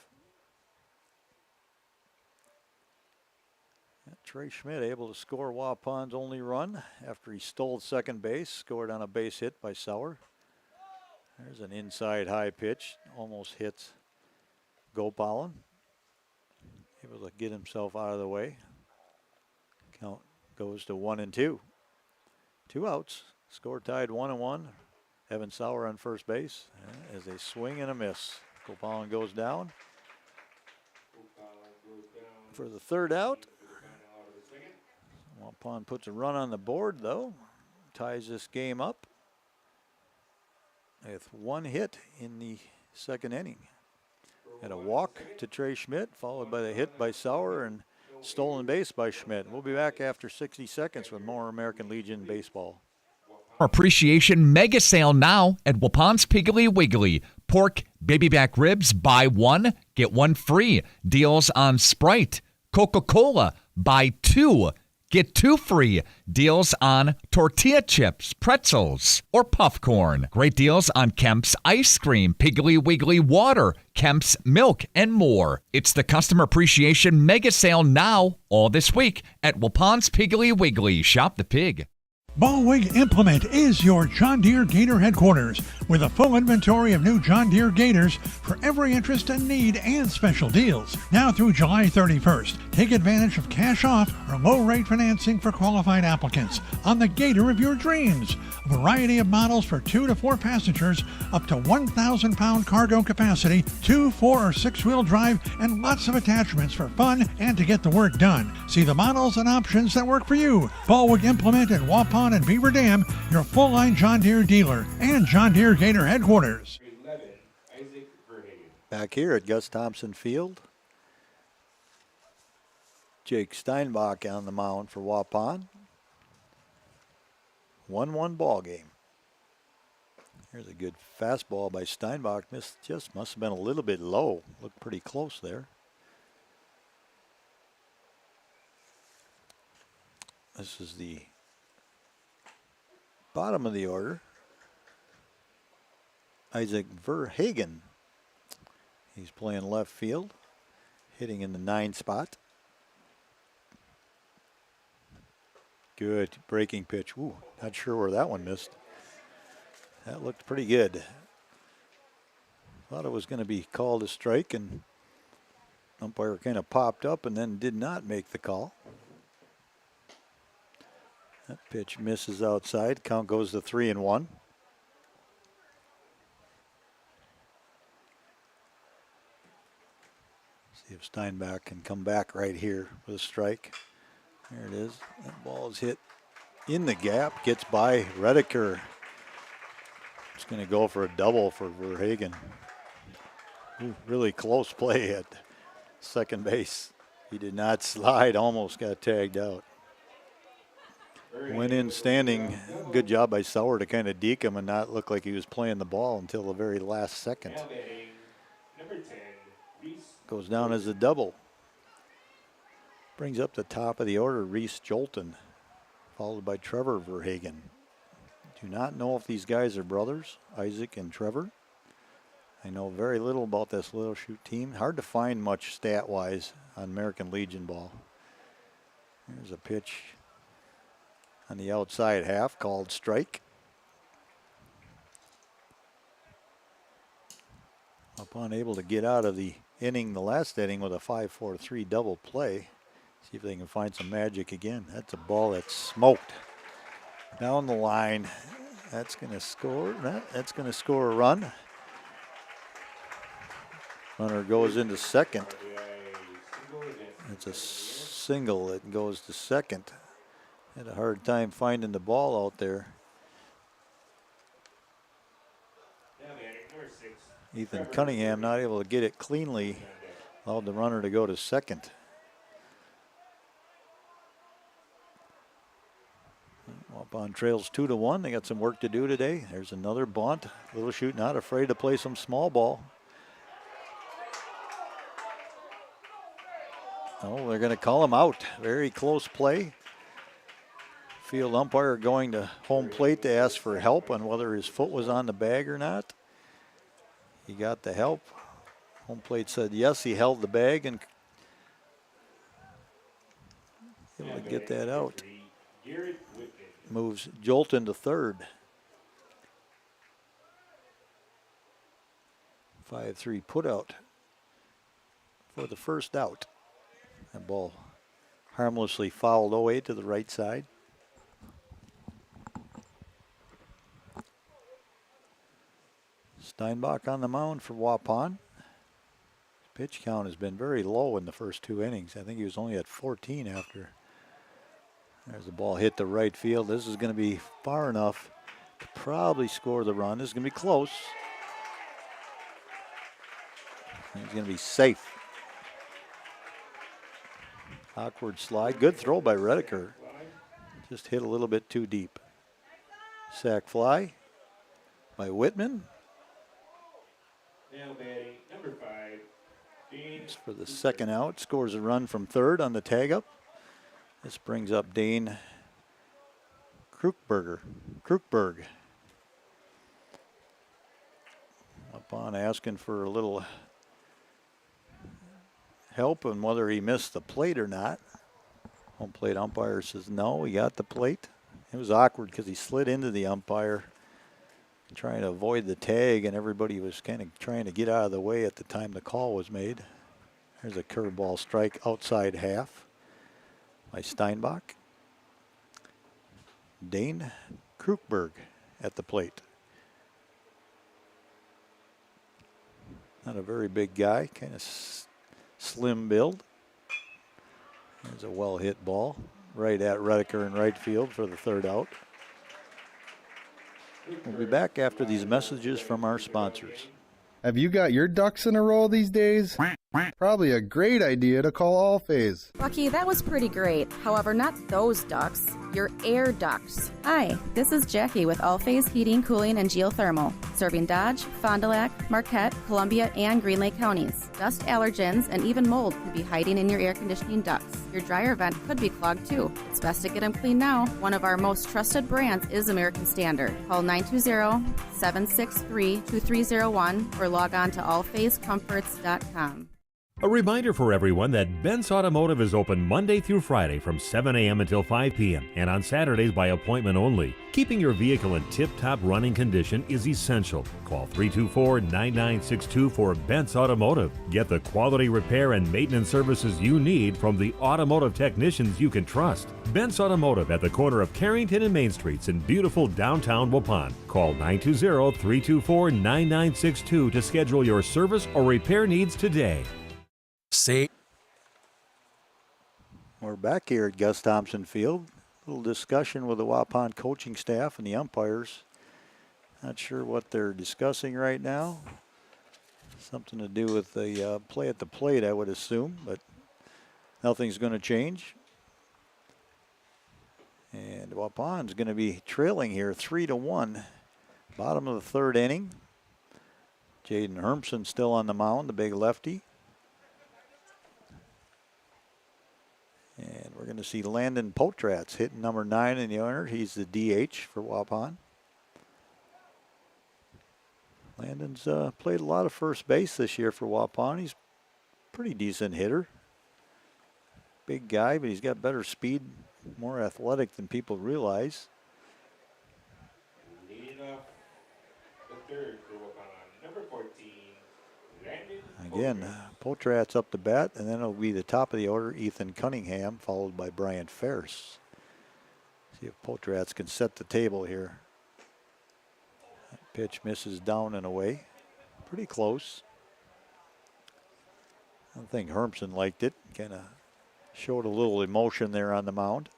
Trey Schmidt able to score Waupun's only run after he stole second base, scored on a base hit by Sauer. There's an inside high pitch, almost hits Gopalin. Able to get himself out of the way. Count goes to 1-2. 2 outs, score tied 1-1. Evan Sauer on first base as a swing and a miss. Gopalin goes down for the third out. Waupun puts a run on the board, though. Ties this game up with 1 hit in the second inning. Had a walk to Trey Schmidt, followed by the hit by Sauer, and stolen base by Schmidt. We'll be back after 60 seconds with more American Legion baseball. Appreciation mega sale now at Waupun's Piggly Wiggly. Pork baby back ribs, buy one, get one free. Deals on Sprite. Coca-Cola, buy two, get two free. Deals on tortilla chips, pretzels, or puff corn. Great deals on Kemp's ice cream, Piggly Wiggly water, Kemp's milk, and more. It's the Customer Appreciation mega sale now, all this week at Waupun's Piggly Wiggly. Shop the pig. Ballwig Implement is your John Deere Gator headquarters with a full inventory of new John Deere Gators for every interest and need and special deals. Now through July 31st, take advantage of cash off or low rate financing for qualified applicants on the Gator of your dreams. A variety of models for 2 to 4 passengers, up to 1,000 pound cargo capacity, 2, 4, or 6-wheel drive, and lots of attachments for fun and to get the work done. See the models and options that work for you. Ballwig Implement in Waupun and Beaver Dam, your full-line John Deere dealer and John Deere Gator headquarters. Back here at Gus Thompson Field, Jake Steinbach on the mound for Waupun. 1-1 ball game. Here's a good fastball by Steinbach. Must have been a little bit low. Looked pretty close there. This is the bottom of the order. Isaac Verhagen. He's playing left field, hitting in the 9 spot. Good breaking pitch. Ooh, not sure where that one missed. That looked pretty good. Thought it was going to be called a strike, and umpire kind of popped up and then did not make the call. That pitch misses outside. Count goes to 3-1. See if Steinbach can come back right here with a strike. There it is. That ball is hit in the gap. Gets by Redeker. It's going to go for a double for Verhagen. Ooh, really close play at second base. He did not slide. Almost got tagged out. Went in standing. Good job by Sauer to kind of deke him and not look like he was playing the ball until the very last second. Goes down as a double. Brings up the top of the order Reese Jolton, followed by Trevor Verhagen. Do not know if these guys are brothers, Isaac and Trevor. I know very little about this Little Chute team. Hard to find much stat-wise on American Legion ball. Here's a pitch on the outside half called strike. Unable to get out of the inning, the last inning, with a 5-4-3 double play. See if they can find some magic again. That's a ball that's smoked down the line. That's going to score. That's going to score a run. Runner goes into second. It's a single that goes to second. Had a hard time finding the ball out there. Ethan Cunningham not able to get it cleanly. Allowed the runner to go to second. Waupun trails 2-1. They got some work to do today. There's another bunt. Little Chute not afraid to play some small ball. Oh, they're going to call him out. Very close play. Field umpire going to home plate to ask for help on whether his foot was on the bag or not. He got the help. Home plate said yes, he held the bag and able to get that out. Moves Jolton to third. 5-3 put out for the first out. That ball harmlessly fouled away to the right side. Steinbach on the mound for Waupun. Pitch count has been very low in the first 2 innings. I think he was only at 14 after. There's the ball hit the right field. This is going to be far enough to probably score the run. This is going to be close. He's going to be safe. Awkward slide. Good throw by Redeker. Just hit a little bit too deep. Sack fly by Whitman. It's for the second out. Scores a run from third on the tag up. This brings up Dane Krukberg. Upon asking for a little help on whether he missed the plate or not. Home plate umpire says no, he got the plate. It was awkward because he slid into the umpire trying to avoid the tag, and everybody was kind of trying to get out of the way at the time the call was made. There's a curveball strike outside half by Steinbach. Dane Krukberg at the plate. Not a very big guy, kind of slim build. There's a well-hit ball right at Redeker in right field for the third out. We'll be back after these messages from our sponsors. Have you got your ducks in a row these days? Probably a great idea to call Allphase. Lucky, that was pretty great. However, not those ducts. Your air ducts. Hi, this is Jackie with Allphase Heating, Cooling, and Geothermal, serving Dodge, Fond du Lac, Marquette, Columbia, and Green Lake counties. Dust allergens and even mold could be hiding in your air conditioning ducts. Your dryer vent could be clogged too. It's best to get them clean now. One of our most trusted brands is American Standard. Call 920-763-2301 or log on to allphasecomforts.com. A reminder for everyone that Ben's Automotive is open Monday through Friday from 7 a.m. until 5 p.m. and on Saturdays by appointment only. Keeping your vehicle in tip-top running condition is essential. Call 324-9962 for Ben's Automotive. Get the quality repair and maintenance services you need from the automotive technicians you can trust. Ben's Automotive at the corner of Carrington and Main Streets in beautiful downtown Waupun. Call 920-324-9962 to schedule your service or repair needs today. We're back here at Gus Thompson Field. A little discussion with the Waupun coaching staff and the umpires. Not sure what they're discussing right now. Something to do with the play at the plate, I would assume, but nothing's going to change. And Waupun's going to be trailing here 3-1. Bottom of the third inning. Jaden Hermson still on the mound, the big lefty. And we're going to see Landon Potratz hitting number 9 in the order. He's the DH for Waupun. Landon's played a lot of first base this year for Waupun. He's a pretty decent hitter. Big guy, but he's got better speed, more athletic than people realize. Leading off the third for Waupun, number 14. Again, Potratz up to bat, and then it'll be the top of the order, Ethan Cunningham, followed by Brian Ferris. See if Potratz can set the table here. That pitch misses down and away. Pretty close. I don't think Hermson liked it. Kind of showed a little emotion there on the mound.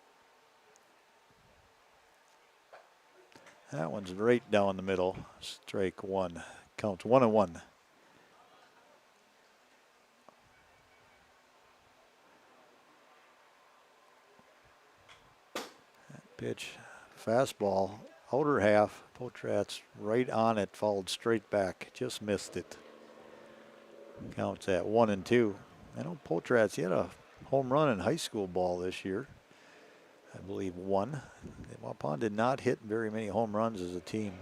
That one's right down the middle. Strike one. Counts 1-1. Pitch, fastball, outer half. Potratz right on it, followed straight back. Just missed it. Counts at 1-2. I know Potratz, he had a home run in high school ball this year. I believe one. Waupun did not hit very many home runs as a team.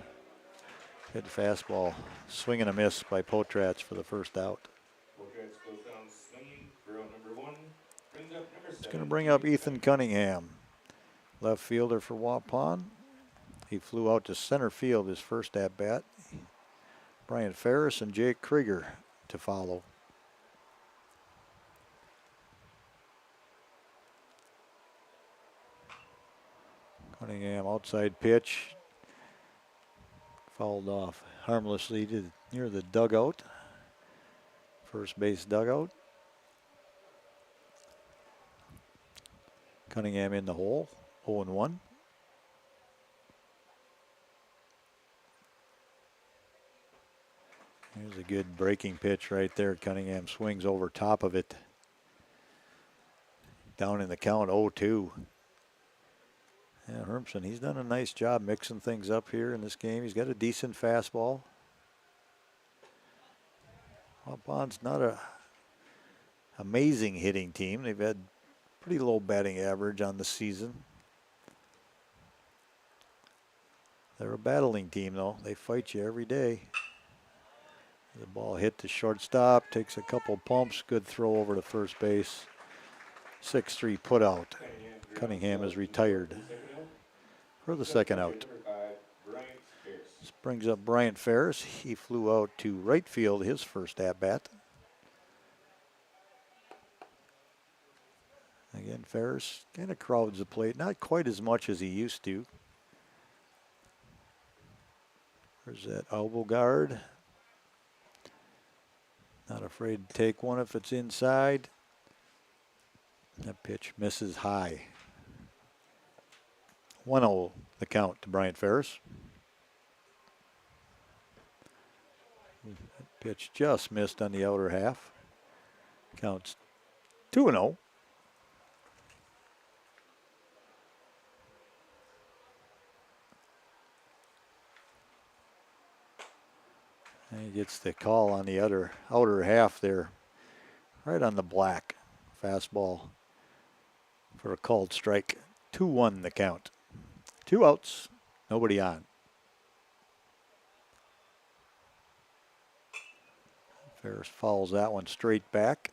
Good fastball, swing and a miss by Potratz for the first out. Potratz goes down swinging for out number 1. Brings up number 7. It's going to bring up Ethan Cunningham. Left fielder for Waupun. He flew out to center field his first at-bat. Brian Ferris and Jake Krieger to follow. Cunningham outside pitch. Fouled off harmlessly near the dugout. First base dugout. Cunningham in the hole. 0-1. Here's a good breaking pitch right there. Cunningham swings over top of it. down in the count 0-2. Yeah, Hermsen, he's done a nice job mixing things up here in this game. He's got a decent fastball. Waupun's not a amazing hitting team. They've had pretty low batting average on the season. They're a battling team, though. They fight you every day. The ball hit to shortstop, takes a couple pumps, good throw over to first base. 6-3 put out. Cunningham is retired for the second out. This brings up Bryant Ferris. He flew out to right field his first at-bat. Again, Ferris kind of crowds the plate, not quite as much as he used to. There's that elbow guard. Not afraid to take one if it's inside. That pitch misses high. 1-0 the count to Bryant Ferris. That pitch just missed on the outer half. Counts 2-0. And he gets the call on the outer half there, right on the black. Fastball for a called strike. 2-1 the count. 2 outs, nobody on. Ferris fouls that one straight back.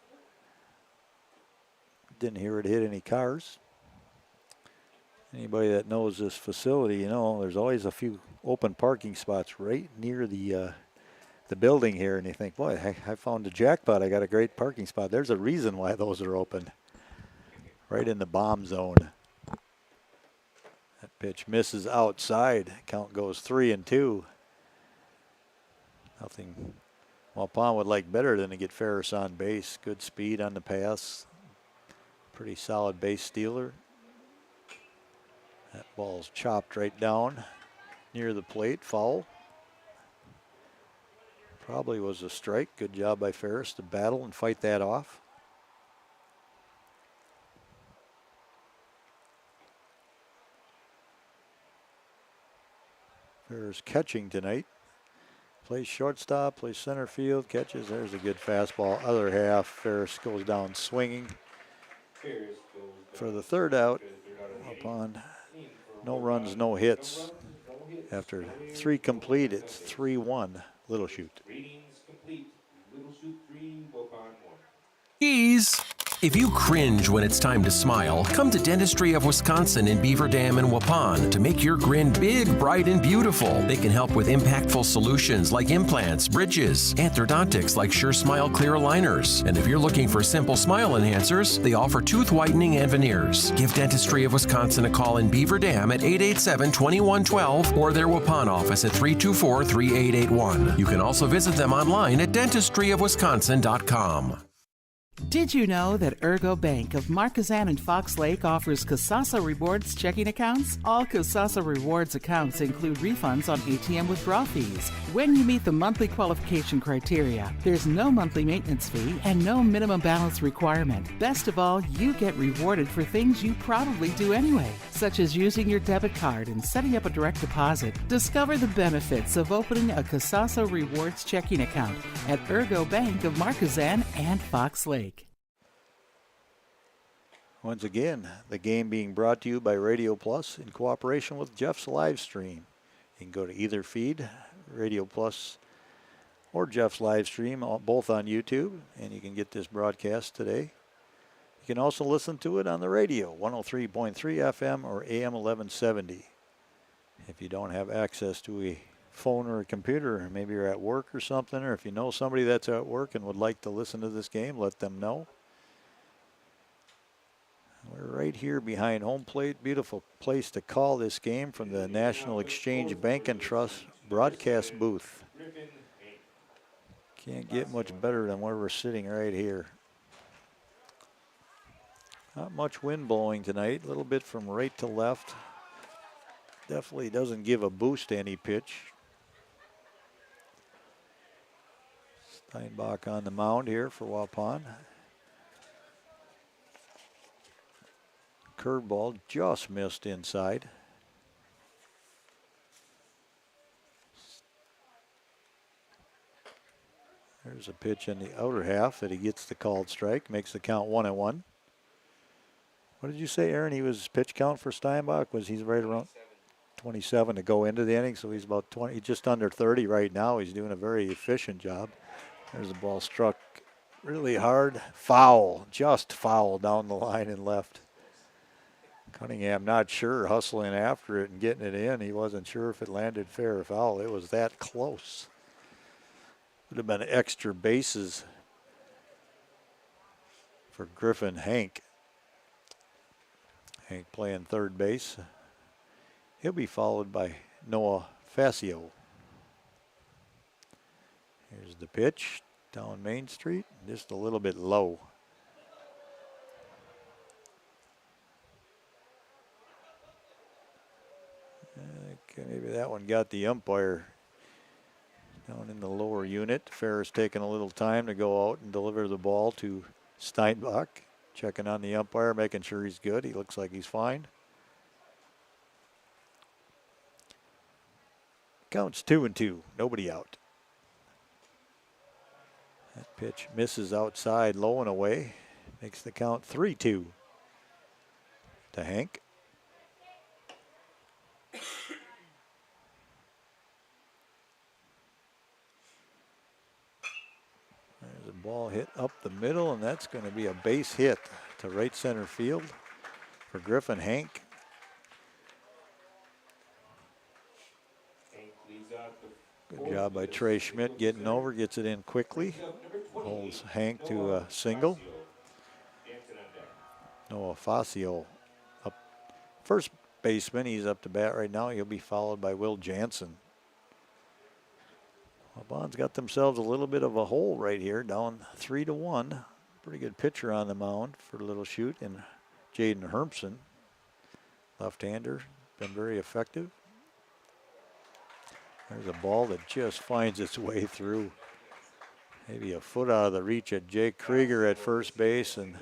Didn't hear it hit any cars. Anybody that knows this facility, you know, there's always a few open parking spots right near the building here, and you think, boy, I found a jackpot. I got a great parking spot. There's a reason why those are open. Right in the bomb zone. That pitch misses outside. Count goes 3-2. Nothing Waupun would like better than to get Ferris on base. Good speed on the pass. Pretty solid base stealer. That ball's chopped right down near the plate. Foul. Probably was a strike. Good job by Ferris to battle and fight that off. Ferris catching tonight. Plays shortstop, plays center field, catches. There's a good fastball. Other half, Ferris goes down swinging. For the third out, upon no runs, no hits. After 3 complete, it's 3-1. Little Shoot. Readings complete. Little Shoot 3, Waupun 1. Ease. If you cringe when it's time to smile, come to Dentistry of Wisconsin in Beaver Dam and Waupun to make your grin big, bright, and beautiful. They can help with impactful solutions like implants, bridges, orthodontics like Sure Smile clear aligners. And if you're looking for simple smile enhancers, they offer tooth whitening and veneers. Give Dentistry of Wisconsin a call in Beaver Dam at 887-2112 or their Waupun office at 324-3881. You can also visit them online at dentistryofwisconsin.com. Did you know that Ergo Bank of Marquezan and Fox Lake offers Casasa Rewards checking accounts? All Casasa Rewards accounts include refunds on ATM withdrawal fees when you meet the monthly qualification criteria. There's no monthly maintenance fee and no minimum balance requirement. Best of all, you get rewarded for things you probably do anyway, such as using your debit card and setting up a direct deposit. Discover the benefits of opening a Casasa Rewards checking account at Ergo Bank of Marquezan and Fox Lake. Once again, the game being brought to you by Radio Plus in cooperation with Jeff's live stream. You can go to either feed, Radio Plus or Jeff's live stream, both on YouTube, and you can get this broadcast today. You can also listen to it on the radio, 103.3 FM or AM 1170. If you don't have access to a phone or a computer, or maybe you're at work or something, or if you know somebody that's at work and would like to listen to this game, let them know. We're right here behind home plate. Beautiful place to call this game from the National Exchange Bank and Trust broadcast booth. Can't get much better than where we're sitting right here. Not much wind blowing tonight. A little bit from right to left. Definitely doesn't give a boost to any pitch. Steinbach on the mound here for Waupun. curveball just missed inside. There's a pitch in the outer half that he gets the called strike, makes the count 1-1. What did you say, Aaron? He was pitch count for Steinbach? Was he's right around 27 to go into the inning, so he's about 20, just under 30 right now. He's doing a very efficient job. There's a ball struck really hard. Foul, just foul down the line and left. Cunningham not sure, hustling after it and getting it in. He wasn't sure if it landed fair or foul. It was that close. Would have been extra bases for Griffin Hank. Hank playing third base. He'll be followed by Noah Facio. Here's the pitch down Main Street, just a little bit low. Okay, maybe that one got the umpire down in the lower unit. Ferris taking a little time to go out and deliver the ball to Steinbach. Checking on the umpire, making sure he's good. He looks like he's fine. Counts 2-2, nobody out. That pitch misses outside, low and away. Makes the count 3-2 to Hank. There's a ball hit up the middle, and that's going to be a base hit to right center field for Griffin Hank. Good job by Trey Schmidt getting over, gets it in quickly. Holds Hank to a single. Noah Facio up. First baseman, he's up to bat right now. He'll be followed by Will Jansen. Well, Bond's got themselves a little bit of a hole right here, down 3-1. Pretty good pitcher on the mound for Little Chute, and Jaden Hermson, left-hander, been very effective. There's a ball that just finds its way through. Maybe a foot out of the reach at Jake Krieger at first base, and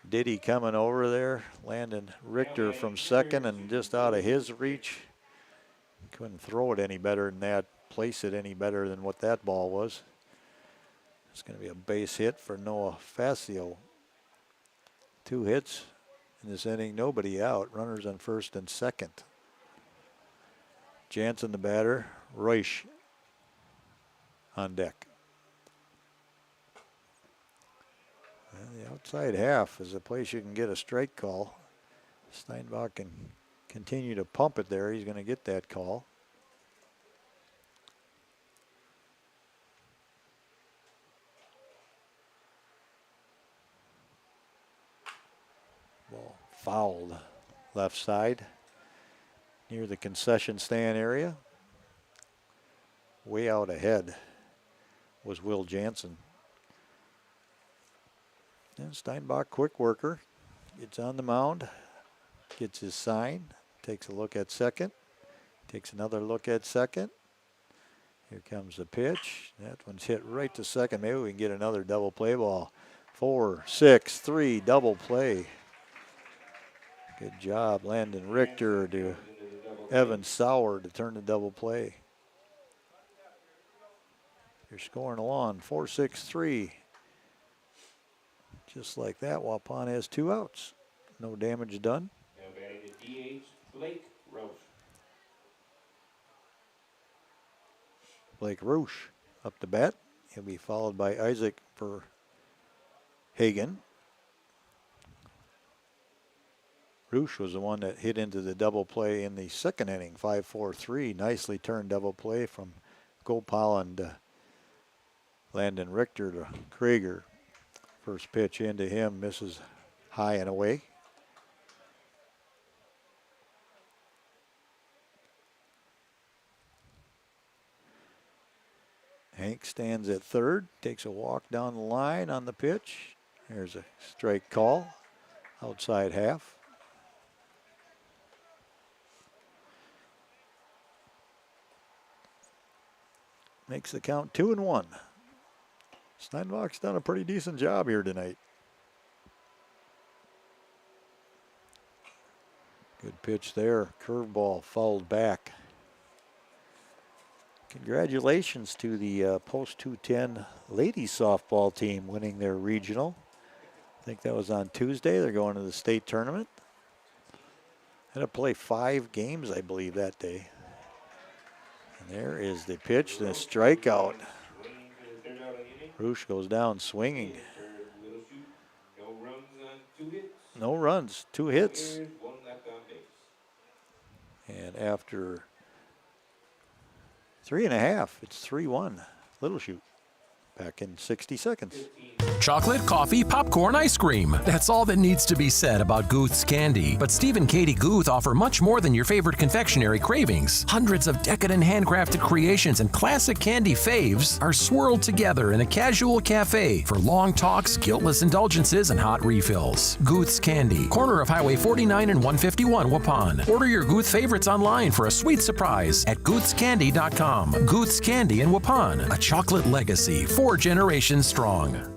Diddy coming over there. Landon Richter from second and just out of his reach. Couldn't throw it any better than that, place it any better than what that ball was. It's going to be a base hit for Noah Facio. 2 hits in this inning, nobody out. Runners on first and second. Jansen the batter, Reusch on deck. And the outside half is a place you can get a strike call. Steinbach can continue to pump it there. He's going to get that call. Ball fouled left side near the concession stand area. Way out ahead was Will Jansen. And Steinbach, quick worker, gets on the mound, gets his sign, takes a look at second, takes another look at second. Here comes the pitch. That one's hit right to second. Maybe we can get another double play ball. 4-6-3 double play. Good job, Landon Richter to Evan Sauer to turn the double play. You're scoring along, 4-6-3. Just like that, Waupun has 2 outs. No damage done. Now batting the DH, Blake Roche. Blake Roosh up to bat. He'll be followed by Isaac Verhagen. Roosh was the one that hit into the double play in the second inning, 5-4-3. Nicely turned double play from Gopal and Landon Richter to Krieger. First pitch into him, misses high and away. Hank stands at third, takes a walk down the line on the pitch. There's a strike call, outside half. Makes the count 2-1. Steinbach's done a pretty decent job here tonight. pitch there. Curveball fouled back. Congratulations to the Post 210 ladies softball team winning their regional. I think that was on Tuesday. They're going to the state tournament. Had to play 5 games, I believe, that day. And there is the pitch, the strikeout. Roosh goes down swinging. No runs, 2 hits. And after 3.5, it's 3-1. Little Shoot back in 60 seconds. Chocolate, coffee, popcorn, ice cream. That's all that needs to be said about Guth's candy. But Steve and Katie Guth offer much more than your favorite confectionery cravings. Hundreds of decadent handcrafted creations and classic candy faves are swirled together in a casual cafe for long talks, guiltless indulgences, and hot refills. Guth's Candy, corner of Highway 49 and 151 Waupun. Order your Guth favorites online for a sweet surprise at guthscandy.com. Guth's Candy in Waupun, a chocolate legacy 4 generations strong.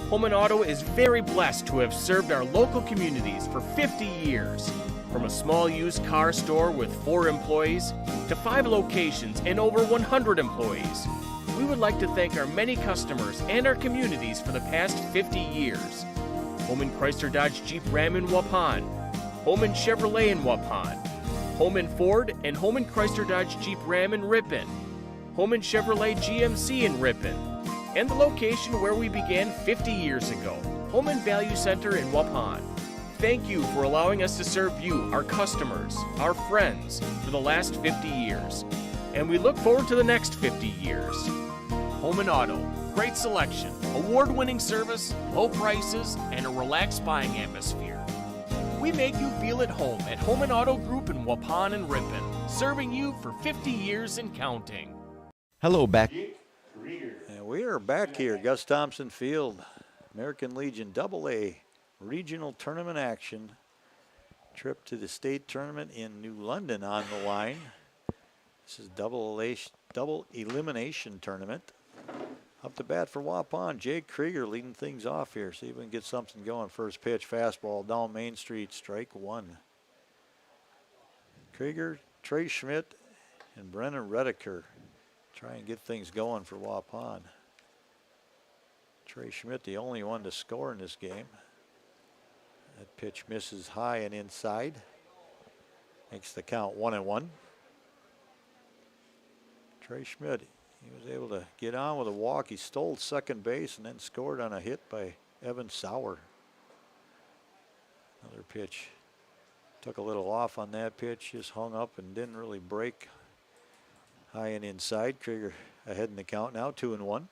Holman Auto is very blessed to have served our local communities for 50 years. From a small used car store with 4 employees to 5 locations and over 100 employees, we would like to thank our many customers and our communities for the past 50 years. Holman Chrysler Dodge Jeep Ram in Waupun, Holman Chevrolet in Waupun, Holman Ford and Holman Chrysler Dodge Jeep Ram in Ripon, Holman Chevrolet GMC in Ripon, and the location where we began 50 years ago, Holman Value Center in Waupun. Thank you for allowing us to serve you, our customers, our friends, for the last 50 years. And we look forward to the next 50 years. Holman Auto, great selection, award-winning service, low prices, and a relaxed buying atmosphere. We make you feel at home at Holman Auto Group in Waupun and Ripon, serving you for 50 years and counting. Hello, back. And we are back here, Gus Thompson Field, American Legion AA regional tournament action. Trip to the state tournament in New London on the line. This is double elimination tournament. Up to bat for Waupun, Jake Krieger leading things off here. See if we can get something going. First pitch, fastball down Main Street, strike 1. Krieger, Trey Schmidt, and Brennan Redeker try and get things going for Waupun. Trey Schmidt, the only one to score in this game. That pitch misses high and inside. Makes the count 1-1. Trey Schmidt, he was able to get on with a walk. He stole second base and then scored on a hit by Evan Sauer. Another pitch. Took a little off on that pitch, just hung up and didn't really break. High and inside. Krieger ahead in the count now, 2-1.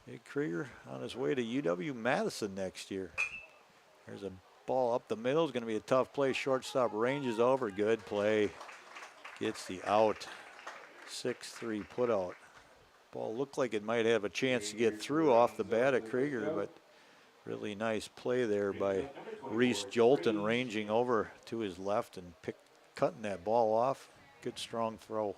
Big Krieger on his way to UW-Madison next year. There's a ball up the middle. It's going to be a tough play. Shortstop ranges over. Good play. Gets the out. 6-3 put out. Ball looked like it might have a chance to get through off the bat at Krieger, but really nice play there by Reese Jolton, ranging over to his left and cutting that ball off. Good strong throw.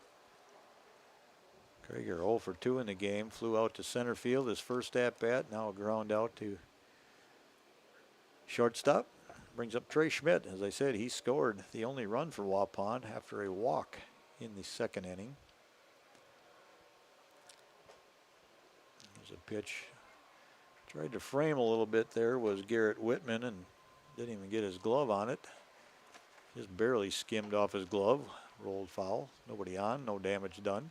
Krieger 0 for 2 in the game. Flew out to center field his first at bat. Now a ground out to shortstop. Brings up Trey Schmidt. As I said, he scored the only run for Waupun after a walk in the second inning. There's a pitch. Tried to frame a little bit there was Garrett Whitman and didn't even get his glove on it. Just barely skimmed off his glove. Rolled foul. Nobody on. No damage done.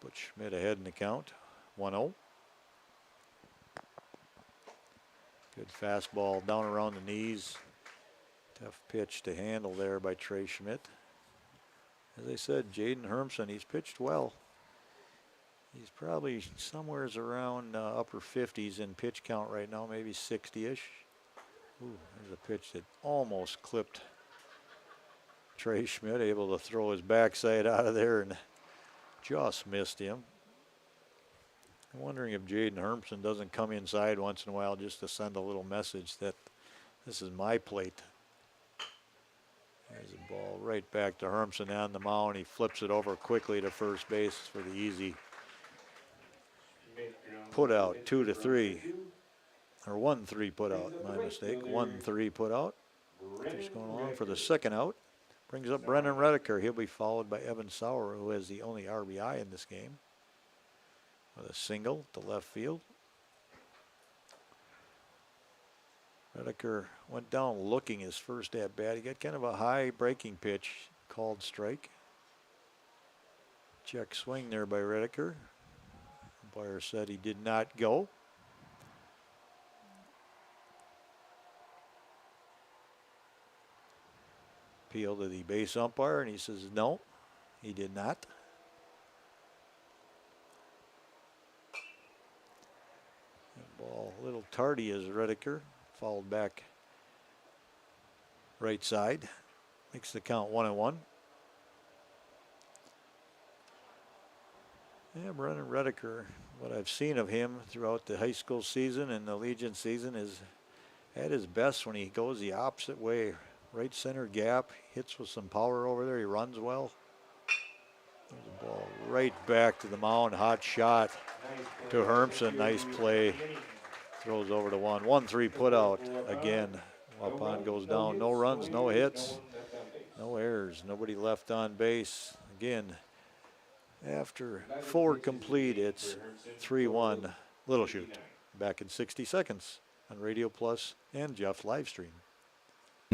Butch Schmidt ahead in the count. 1-0. Good fastball down around the knees. Tough pitch to handle there by Trey Schmidt. As I said, Jaden Hermson, he's pitched well. He's probably somewhere around upper 50s in pitch count right now, maybe 60-ish. Ooh, there's a pitch that almost clipped Trey Schmidt, able to throw his backside out of there and just missed him. I'm wondering if Jaden Hermson doesn't come inside once in a while just to send a little message that this is my plate. There's a ball right back to Hermson on the mound. He flips it over quickly to first base for the easy put out, 2-3. Or 1-3 put out, my mistake. 1-3 put out. Just going along for the second out. Brings up Brennan Redeker. He'll be followed by Evan Sauer, who has the only RBI in this game, with a single to left field. Redeker went down looking his first at bat. He got kind of a high breaking pitch, called strike. Check swing there by Redeker. Umpire said he did not go. Appeal to the base umpire, and he says no, he did not. Ball a little tardy as Redeker fouled back right side. Makes the count 1-1. Yeah, Brennan Redeker, what I've seen of him throughout the high school season and the Legion season, is at his best when he goes the opposite way. Right center gap, hits with some power over there. He runs well. There's a ball right back to the mound. Hot shot to Hermsen. Nice play. Throws over to 1. 1-3 put out again. Waupun goes down. No runs, no hits, no errors. Nobody left on base. Again, after 4 complete, it's 3-1 Little Shoot. Back in 60 seconds on Radio Plus and Jeff's live stream.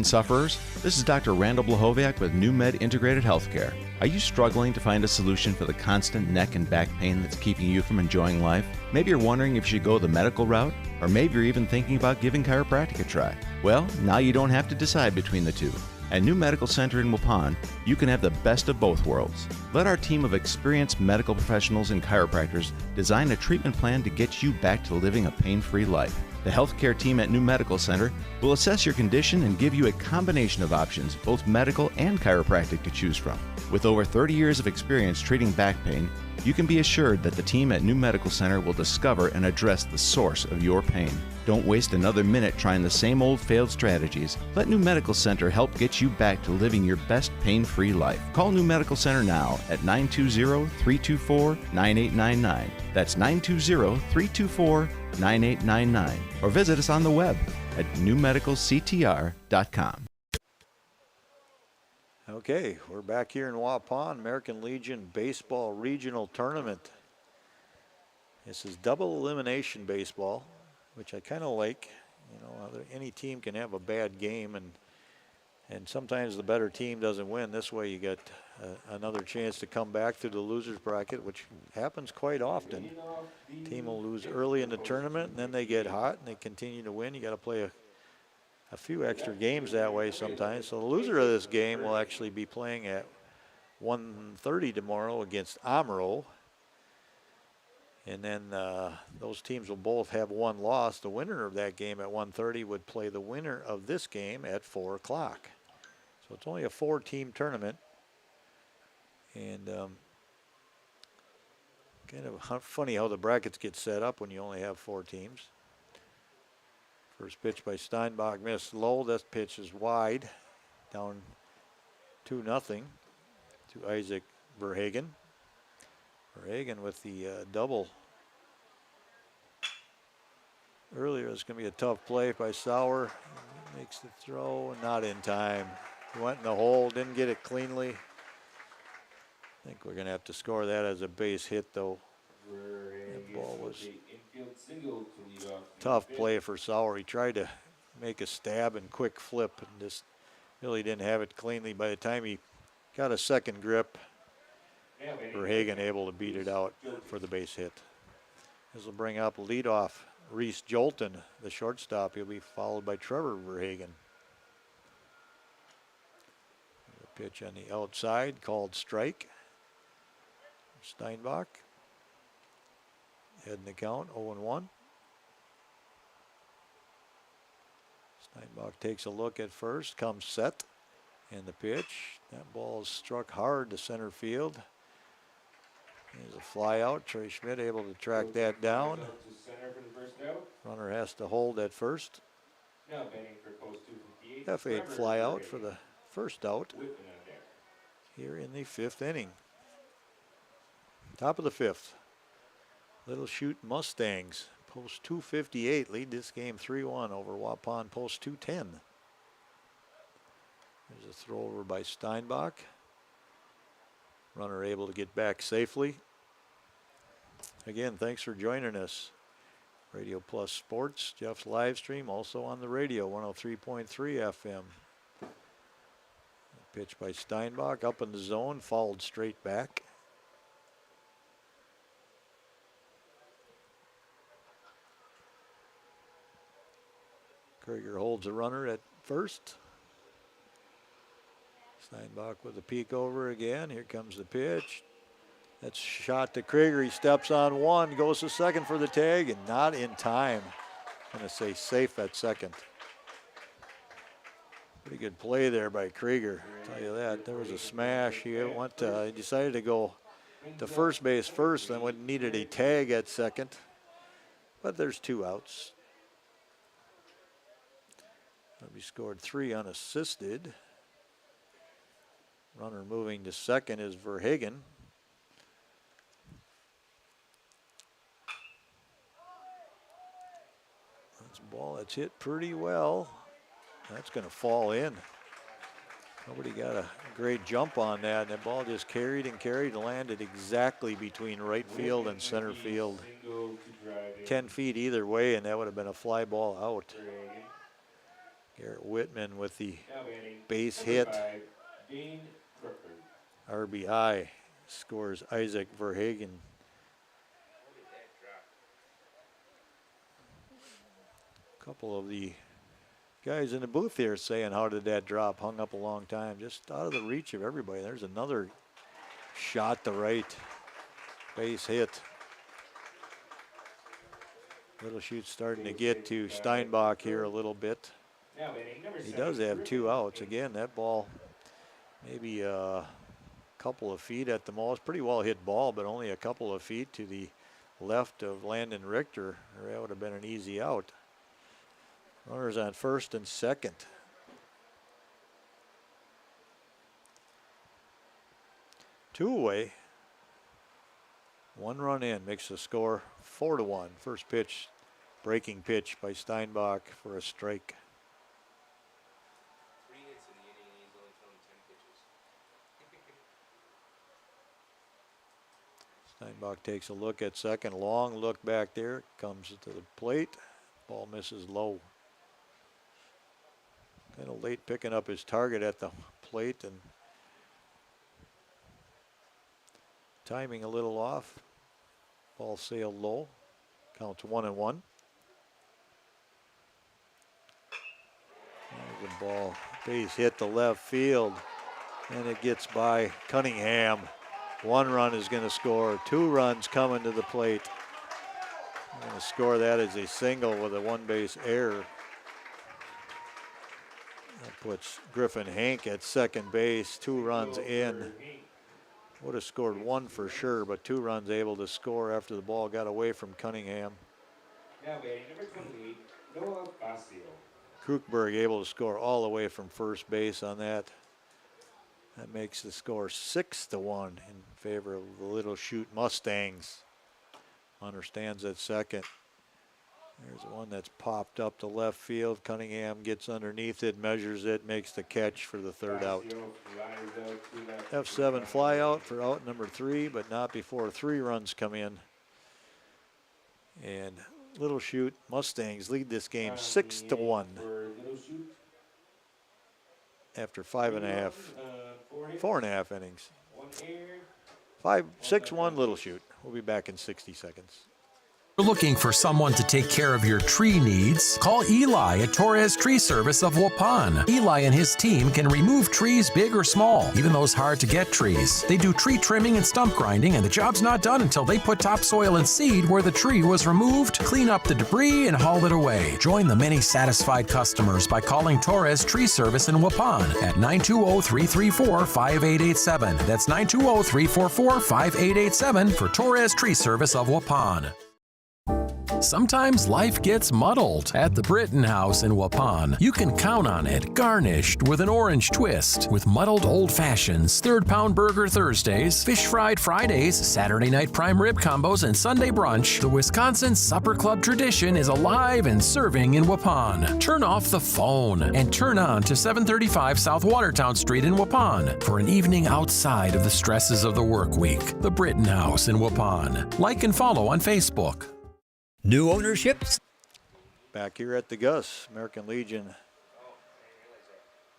Sufferers, this is Dr. Randall Blahoviak with New Med Integrated Healthcare. Are you struggling to find a solution for the constant neck and back pain that's keeping you from enjoying life? Maybe you're wondering if you should go the medical route, or maybe you're even thinking about giving chiropractic a try. Well, now you don't have to decide between the two. At New Medical Center in Waupun, you can have the best of both worlds. Let our team of experienced medical professionals and chiropractors design a treatment plan to get you back to living a pain-free life. The healthcare team at New Medical Center will assess your condition and give you a combination of options, both medical and chiropractic, to choose from. With over 30 years of experience treating back pain, you can be assured that the team at New Medical Center will discover and address the source of your pain. Don't waste another minute trying the same old failed strategies. Let New Medical Center help get you back to living your best pain-free life. Call New Medical Center now at 920-324-9899. That's 920-324-9899. Or visit us on the web at newmedicalctr.com. Okay, we're back here in Waupun, American Legion Baseball Regional Tournament. This is double elimination baseball, which I kind of like. You know, any team can have a bad game, and sometimes the better team doesn't win. This way you get another chance to come back through the loser's bracket, which happens quite often. Team will lose early in the tournament, and then they get hot, and they continue to win. You got to play a few extra games that way sometimes. So the loser of this game will actually be playing at 1:30 tomorrow against Omro. And then those teams will both have one loss. The winner of that game at 1:30 would play the winner of this game at 4 o'clock. So it's only a 4-team tournament. And kind of funny how the brackets get set up when you only have 4 teams. First pitch by Steinbach missed low. That pitch is wide, down 2-0 to Isaac Verhagen. Verhagen with the double. Earlier, it's going to be a tough play by Sauer. Makes the throw, not in time. He went in the hole, didn't get it cleanly. I think we're going to have to score that as a base hit, though. That ball was tough play for Sauer. He tried to make a stab and quick flip and just really didn't have it cleanly. By the time he got a second grip, Verhagen able to beat it out for the base hit. This will bring up leadoff Reese Jolton, the shortstop. He'll be followed by Trevor Verhagen. The pitch on the outside called strike. Steinbach. Heading the count, 0-1. Steinbach takes a look at first, comes set, and the pitch. That ball is struck hard to center field. There's a fly out. Trey Schmidt able to track that down. Runner has to hold at first. F8 fly out for the first out here in the 5th inning. Top of the 5th. Little Chute Mustangs, post 258, lead this game 3-1 over Waupun, post 210. There's a throw over by Steinbach. Runner able to get back safely. Again, thanks for joining us. Radio Plus Sports, Jeff's live stream, also on the radio, 103.3 FM. Pitch by Steinbach, up in the zone, fouled straight back. Krieger holds a runner at first. Steinbach with a peek over again. Here comes the pitch. That's shot to Krieger. He steps on one, goes to second for the tag, and not in time. I'm going to say safe at second. Pretty good play there by Krieger. I'll tell you that. There was a smash. He decided to go to first base first, then needed a tag at second. But there's 2 outs. He scored 3 unassisted. Runner moving to second is Verhagen. That's a ball that's hit pretty well. That's going to fall in. Nobody got a great jump on that. That ball just carried and landed exactly between right field and center field. 10 feet either way, and that would have been a fly ball out. Garrett Whitman with the base hit. RBI scores Isaac Verhagen. A couple of the guys in the booth here saying, how did that drop? Hung up a long time, just out of the reach of everybody. There's another shot to right. Base hit. Little Chute starting to get to Steinbach here a little bit. He does have 2 outs. Again, that ball maybe a couple of feet at the most. Pretty well hit ball, but only a couple of feet to the left of Landon Richter, or that would have been an easy out. Runners on first and second. Two away. 1 run in makes the score 4-1. First pitch, breaking pitch by Steinbach for a strike. Steinbach takes a look at second. Long look back there. Comes to the plate. Ball misses low. Kind of late picking up his target at the plate and timing a little off. Ball sailed low. Counts 1-1. There's the ball. Base hit to left field. And it gets by Cunningham. 1 run is going to score. 2 runs coming to the plate. I'm going to score that as a single with a 1-base error. That puts Griffin Hank at second base. 2 runs in. Would have scored 1 for sure, but 2 runs able to score after the ball got away from Cunningham. Now batting number 28, Noah Basio. Krukberg able to score all the way from first base on that. That makes the score 6-1 in favor of the Little Chute Mustangs. Hunter stands at second. There's one that's popped up to left field. Cunningham gets underneath it, measures it, makes the catch for the 3rd out. F7 fly out for out number 3, but not before 3 runs come in. And Little Chute Mustangs lead this game 6-1 after 4.5 innings. 6-1 Little Chute. We'll be back in 60 seconds. You're looking for someone to take care of your tree needs? Call Eli at Torres Tree Service of Waupun. Eli and his team can remove trees big or small, even those hard-to-get trees. They do tree trimming and stump grinding, and the job's not done until they put topsoil and seed where the tree was removed, clean up the debris, and haul it away. Join the many satisfied customers by calling Torres Tree Service in Waupun at 920-334-5887. That's 920-344-5887 for Torres Tree Service of Waupun. Sometimes life gets muddled. At the Britton House in Waupun, you can count on it garnished with an orange twist. With muddled old fashions, third pound burger Thursdays, fish fried Fridays, Saturday night prime rib combos, and Sunday brunch, the Wisconsin Supper Club tradition is alive and serving in Waupun. Turn off the phone and turn on to 735 South Watertown Street in Waupun for an evening outside of the stresses of the work week. The Britton House in Waupun. Like and follow on Facebook. New ownerships. Back here at the Gus, American Legion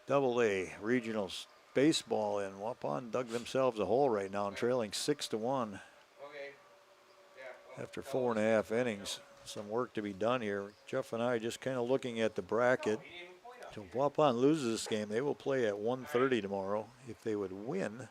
AA Regionals baseball in Waupun dug themselves a hole right now and trailing 6-1 after 4.5 innings. Some work to be done here. Jeff and I just kind of looking at the bracket. So if Waupun loses this game, they will play at 1:30 tomorrow. If they would win,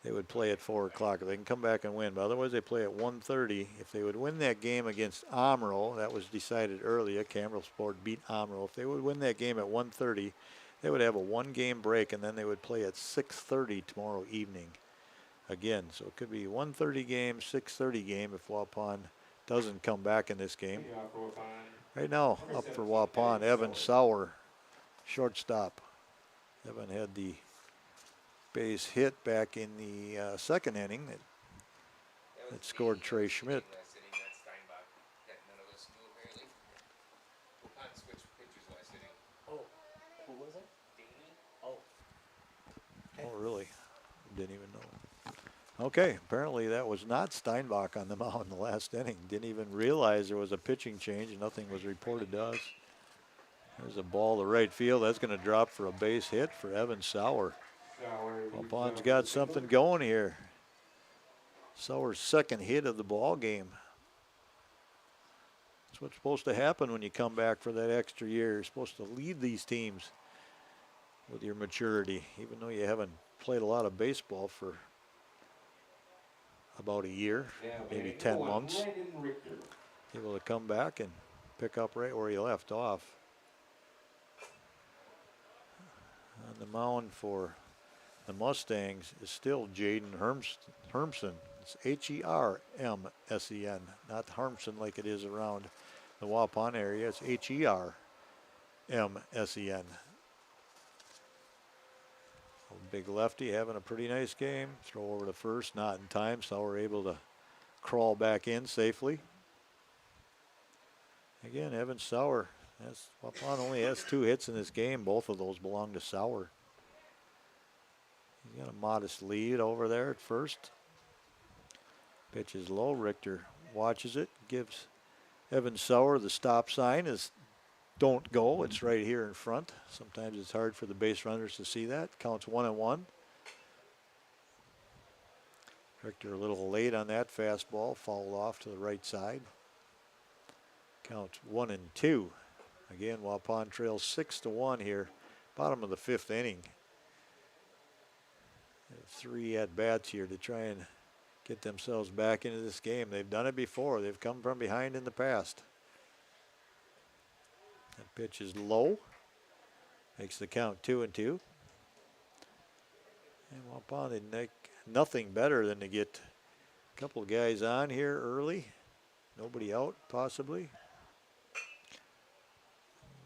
they would play at 4 o'clock. They can come back and win, but otherwise they play at 1:30. If they would win that game against Omro, that was decided earlier. Campbellsport beat Omro. If they would win that game at 1:30, they would have a 1-game break, and then they would play at 6:30 tomorrow evening again. So it could be 1:30 game, 6:30 game if Waupun doesn't come back in this game. Right now, up for Waupun, Evan Sauer, shortstop. Evan had the base hit back in the second inning that scored Trey Schmidt. Oh, really? Didn't even know. Okay, apparently that was not Steinbach on the mound in the last inning. Didn't even realize there was a pitching change. Nothing was reported to us. There's a ball to right field. That's going to drop for a base hit for Evan Sauer. Waupun's got something going here. Sauer's second hit of the ball game. That's what's supposed to happen when you come back for that extra year. You're supposed to lead these teams with your maturity, even though you haven't played a lot of baseball for about a year, maybe 10 months. Able to come back and pick up right where you left off. On the mound for the Mustangs is still Jaden Hermsen. It's Hermsen, not Hermsen like it is around the Waupun area. It's Hermsen. Big lefty having a pretty nice game. Throw over to first, not in time. Sauer able to crawl back in safely. Again, Evan Sauer. Waupun only has 2 hits in this game. Both of those belong to Sauer. He's got a modest lead over there at first. Pitch is low. Richter watches it, gives Evan Sauer the stop sign. Is don't go. It's right here in front. Sometimes it's hard for the base runners to see that. Counts 1-1. Richter a little late on that fastball. Fouled off to the right side. Counts 1-2. Again, Waupun trails 6-1 here. Bottom of the 5th inning. 3 at-bats here to try and get themselves back into this game. They've done it before. They've come from behind in the past. That pitch is low. Makes the count 2-2. And Waupun didn't make nothing better than to get a couple of guys on here early. Nobody out, possibly.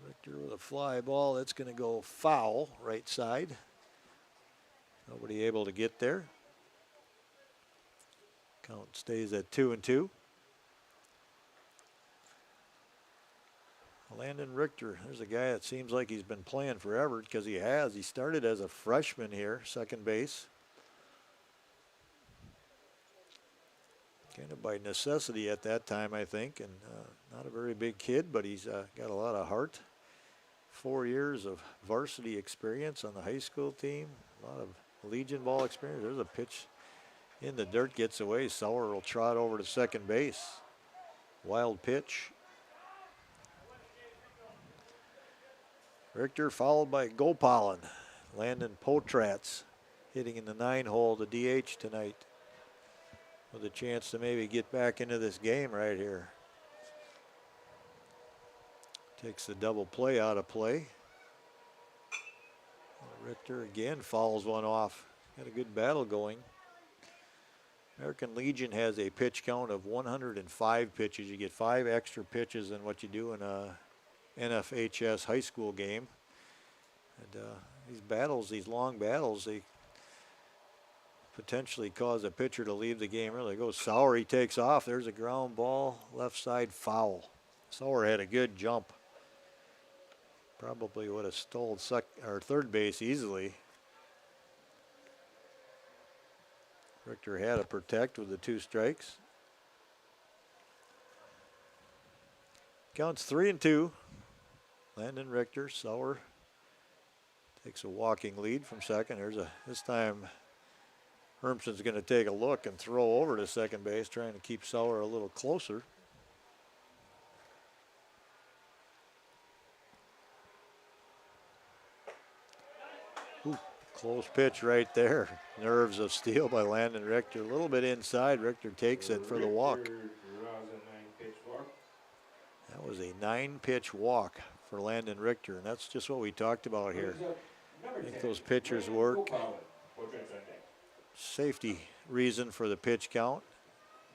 Richter with a fly ball. That's going to go foul, right side. Nobody able to get there. Count stays at 2-2. Landon Richter, there's a guy that seems like he's been playing forever because he has. He started as a freshman here, second base. Kind of by necessity at that time, I think, and not a very big kid, but he's got a lot of heart. 4 years of varsity experience on the high school team, a lot of Legion ball experience. There's a pitch in the dirt, gets away. Sauer will trot over to second base. Wild pitch. Richter followed by Gopalin. Landon Potratz hitting in the 9-hole to DH tonight with a chance to maybe get back into this game right here. Takes the double play out of play. Richter again fouls one off. Got a good battle going. American Legion has a pitch count of 105 pitches. You get 5 extra pitches than what you do in a NFHS high school game. And these battles, these long battles, they potentially cause a pitcher to leave the game early. Goes Sauer, he takes off. There's a ground ball, left side foul. Sauer had a good jump. Probably would have stole third base easily. Richter had to protect with the 2 strikes. Counts 3-2. Landon Richter, Sauer takes a walking lead from second. This time Hermson's going to take a look and throw over to second base, trying to keep Sauer a little closer. Ooh, close pitch right there. Nerves of steel by Landon Richter. A little bit inside. Richter takes it for the walk. That was a 9-pitch walk for Landon Richter, and that's just what we talked about here. Make those pitchers work. Safety reason for the pitch count.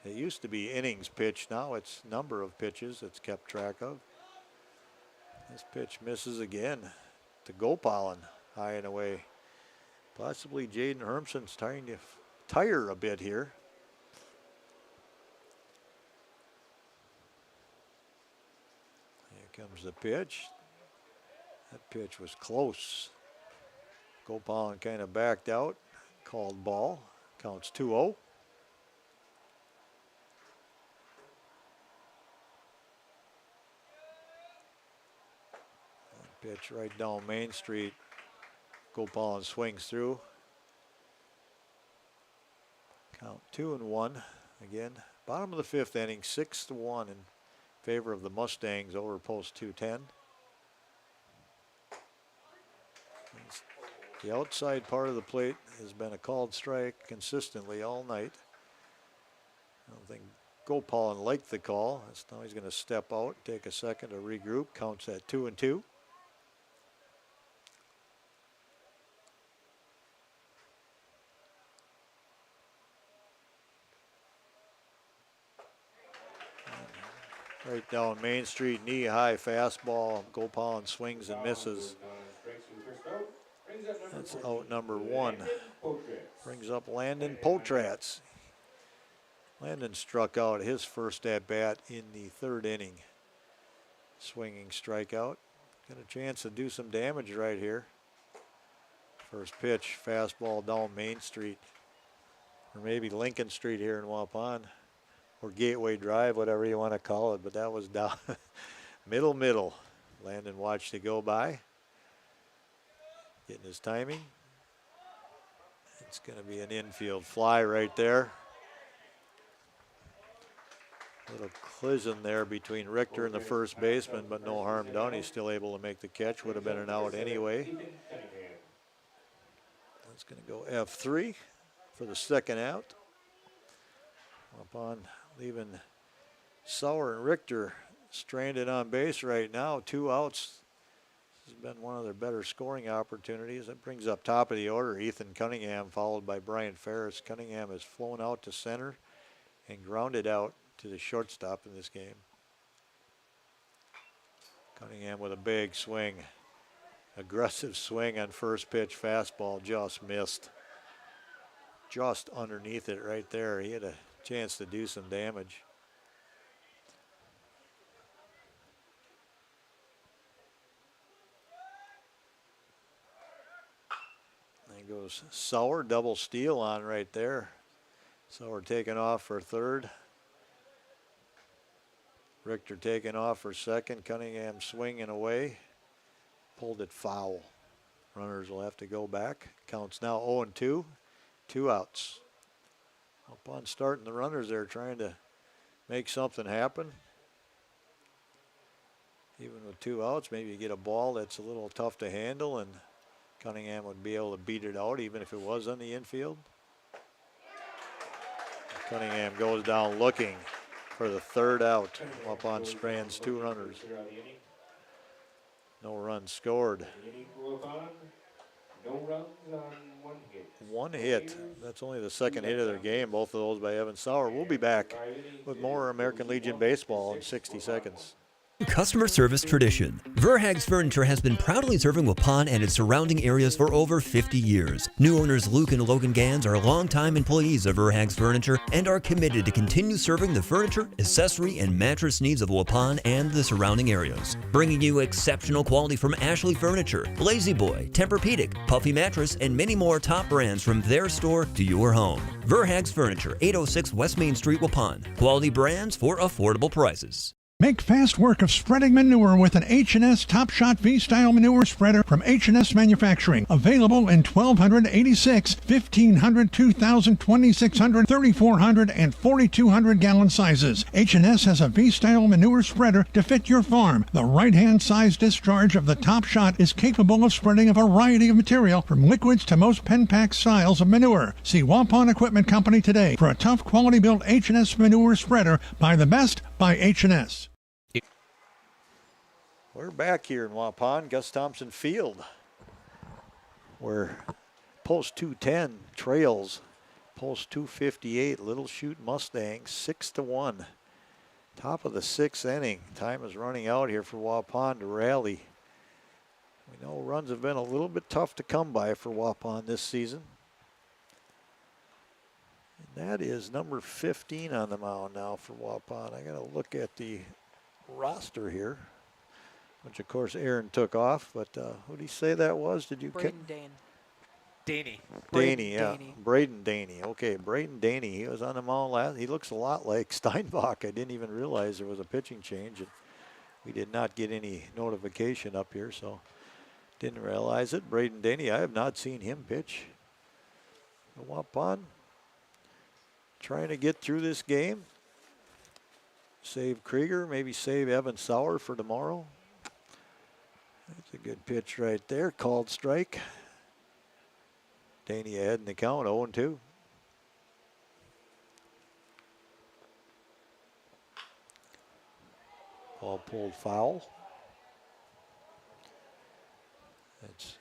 It used to be innings pitched. Now it's number of pitches it's kept track of. This pitch misses again to Gopalin, high and away. Possibly Jaden Hermson's trying to tire a bit here. Here comes the pitch. That pitch was close. Gopalin kind of backed out. Called ball. Counts 2-0. Pitch right down Main Street. Gopalin swings through. Count 2-1. Again, bottom of the 5th inning, 6-1 in favor of the Mustangs over post 210. The outside part of the plate has been a called strike consistently all night. I don't think Gopalin liked the call. Now he's going to step out, take a second to regroup. Counts at 2-2. Right down Main Street, knee-high fastball. Gopalin swings and misses. That's out number 1. Brings up Landon Potratz. Landon struck out his first at-bat in the 3rd inning. Swinging strikeout. Got a chance to do some damage right here. First pitch, fastball down Main Street. Or maybe Lincoln Street here in Waupun. Or Gateway Drive, whatever you want to call it. But that was down middle. Landon watched it go by. Getting his timing. It's going to be an infield fly right there. Little collision there between Richter and the first baseman, but no harm done. He's still able to make the catch. Would have been an out anyway. That's going to go F3 for the second out. Upon leaving Sauer and Richter stranded on base right now, 2 outs. This has been one of their better scoring opportunities. That brings up top of the order Ethan Cunningham, followed by Brian Ferris. Cunningham has flown out to center and grounded out to the shortstop in this game. Cunningham with a big swing. Aggressive swing on first pitch fastball, just missed. Just underneath it right there. He had a chance to do some damage. Goes Sauer, double steal on right there. Sauer taking off for third. Richter taking off for second. Cunningham swinging away. Pulled it foul. Runners will have to go back. Counts now 0-2. 2 outs. Upon starting the runners, they're trying to make something happen. Even with 2 outs, maybe you get a ball that's a little tough to handle, and Cunningham would be able to beat it out even if it was on the infield. Cunningham goes down looking for the 3rd out. Waupun strands 2 runners. No runs scored. No runs on one hit. One hit. That's only the second hit of their game, both of those by Evan Sauer. We'll be back with more American Legion baseball in 60 seconds. Customer service tradition. Verhag's Furniture has been proudly serving Waupun and its surrounding areas for over 50 years. New owners Luke and Logan Gans are longtime employees of Verhag's Furniture and are committed to continue serving the furniture, accessory, and mattress needs of Waupun and the surrounding areas. Bringing you exceptional quality from Ashley Furniture, Lazy Boy, Tempur-Pedic, Puffy Mattress, and many more top brands from their store to your home. Verhag's Furniture, 806 West Main Street, Waupun. Quality brands for affordable prices. Make fast work of spreading manure with an H&S Top Shot V-Style manure spreader from H&S Manufacturing. Available in 1286, 1500, 2000, 2600, 3400, and 4200 gallon sizes. H&S has a V-Style manure spreader to fit your farm. The right-hand size discharge of the Top Shot is capable of spreading a variety of material from liquids to most pen pack styles of manure. See Waupun Equipment Company today for a tough quality built H&S manure spreader. Buy the best by H&S. We're back here in Waupun, Gus Thompson Field, where post 210 trails post 258 Little Chute Mustangs 6-1. Top of the sixth inning. Time is running out here for Waupun to rally. We know runs have been a little bit tough to come by for Waupun this season. And that is number 15 on the mound now for Waupun. I got to look at the roster here, which of course Aaron took off, but who did he say that was? Did you? Braden Dane. Daney. Daney, yeah. Braden Daney. Okay, Braden Daney. He was on the mound last. He looks a lot like Steinbach. I didn't even realize there was a pitching change, and we did not get any notification up here, so didn't realize it. Braden Daney, I have not seen him pitch. Waupun trying to get through this game. Save Krieger, maybe save Evan Sauer for tomorrow. That's a good pitch right there. Called strike. Daney ahead in the count, 0-2. Ball pulled foul. That's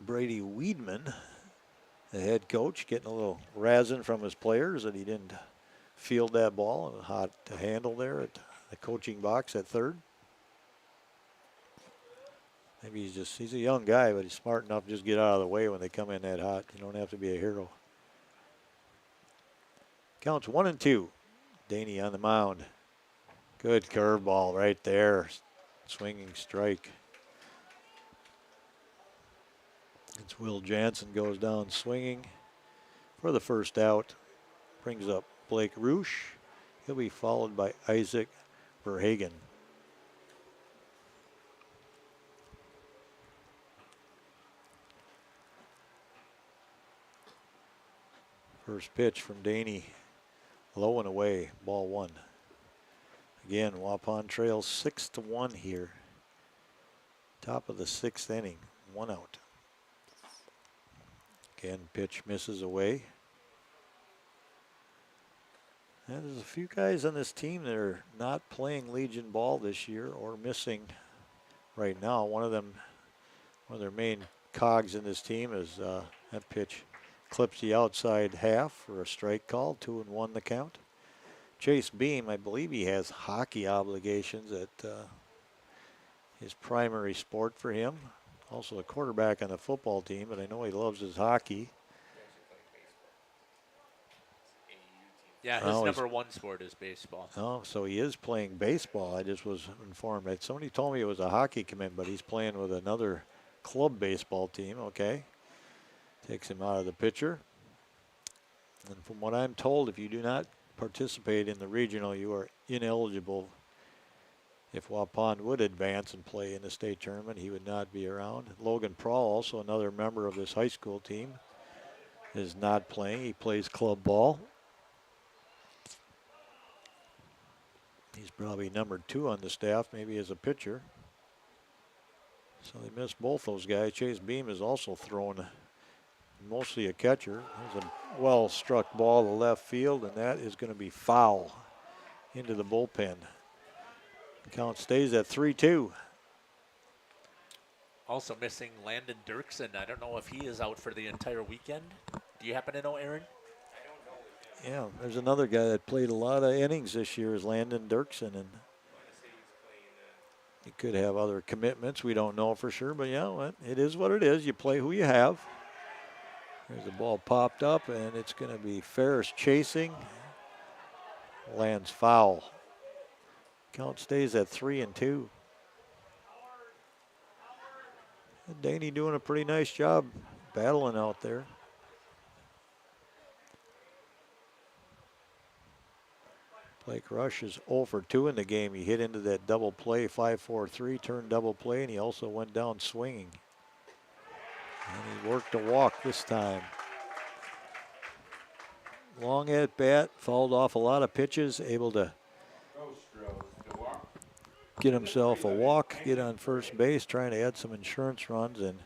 Brady Weedman, the head coach, getting a little razzing from his players that he didn't field that ball. A hot handle there at the coaching box at third. Maybe he's a young guy, but he's smart enough to just get out of the way when they come in that hot. You don't have to be a hero. Counts 1-2. Daney on the mound. Good curveball right there. Swinging strike. It's Will Jansen goes down swinging for the first out. Brings up Blake Roosh. He'll be followed by Isaac Verhagen. First pitch from Daney, low and away, ball one. Again, Waupun trails 6-1 here. Top of the sixth inning, 1 out. Again, pitch misses away. And there's a few guys on this team that are not playing Legion ball this year or missing right now. One of their main cogs in this team is that pitch clips the outside half for a strike call, 2-1 the count. Chase Beam, I believe he has hockey obligations at his primary sport for him. Also a quarterback on the football team, but I know he loves his hockey. Yeah, his number one sport is baseball. Oh, so he is playing baseball. I just was informed. Somebody told me it was a hockey commit, but he's playing with another club baseball team, okay. Takes him out of the picture. And from what I'm told, if you do not participate in the regional, you are ineligible. If Waupun would advance and play in the state tournament, he would not be around. Logan Prawl, also another member of this high school team, is not playing. He plays club ball. He's probably number 2 on the staff, maybe as a pitcher. So they missed both those guys. Chase Beam is also thrown, mostly a catcher. There's a well-struck ball to left field, and that is going to be foul into the bullpen. Count stays at 3-2. Also missing Landon Dirksen. I don't know if he is out for the entire weekend. Do you happen to know, Aaron? Yeah, there's another guy that played a lot of innings this year is Landon Dirksen, and he could have other commitments. We don't know for sure, but yeah, it is what it is. You play who you have. There's the ball popped up, and it's going to be Ferris chasing. Lands foul. Count stays at 3-2. Danny doing a pretty nice job battling out there. Blake Rush is 0 for 2 in the game. He hit into that double play, 5-4-3, turned double play, and he also went down swinging. And he worked a walk this time. Long at bat, fouled off a lot of pitches, able to get himself a walk, get on first base, trying to add some insurance runs. And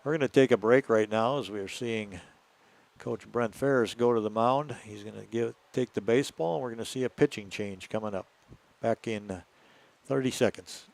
we're going to take a break right now as we are seeing Coach Brent Ferris go to the mound. He's going to take the baseball, and we're going to see a pitching change coming up. Back in 30 seconds.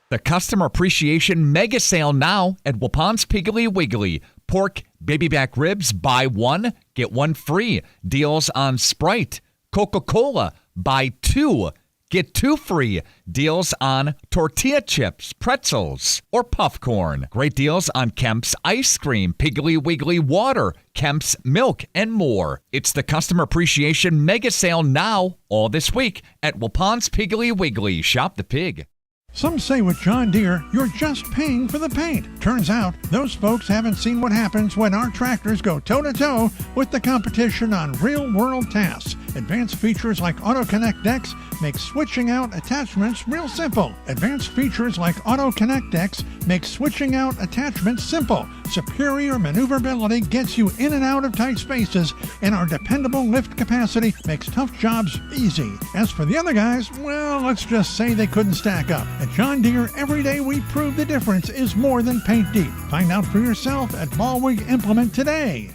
The Customer Appreciation Mega Sale now at Waupun's Piggly Wiggly. Pork, baby back ribs, buy one, get one free. Deals on Sprite, Coca-Cola, buy two, get two free. Deals on tortilla chips, pretzels, or puff corn. Great deals on Kemp's ice cream, Piggly Wiggly water, Kemp's milk, and more. It's the Customer Appreciation Mega Sale now, all this week at Waupun's Piggly Wiggly. Shop the pig. Some say with John Deere, you're just paying for the paint. Turns out, those folks haven't seen what happens when our tractors go toe-to-toe with the competition on real-world tasks. Advanced features like Auto Connect decks make switching out attachments real simple. Advanced features like Auto Connect decks make switching out attachments simple. Superior maneuverability gets you in and out of tight spaces, and our dependable lift capacity makes tough jobs easy. As for the other guys, well, let's just say they couldn't stack up. At John Deere, every day we prove the difference is more than paint deep. Find out for yourself at Ballwig Implement today.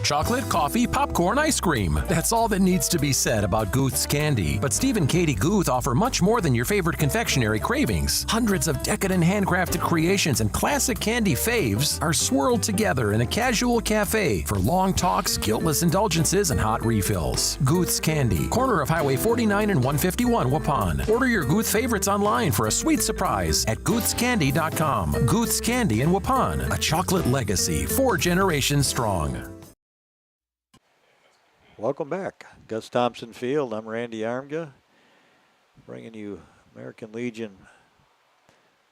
Chocolate, coffee, popcorn, ice cream. That's all that needs to be said about Guth's candy. But Steve and Katie Guth offer much more than your favorite confectionery cravings. Hundreds of decadent handcrafted creations and classic candy faves are swirled together in a casual cafe for long talks, guiltless indulgences, and hot refills. Guth's Candy, corner of Highway 49 and 151 Waupun. Order your Guth favorites online for a sweet surprise at guthscandy.com. Guth's Candy in Waupun, a chocolate legacy 4 generations strong. Welcome back. Gus Thompson Field. I'm Randy Armga, bringing you American Legion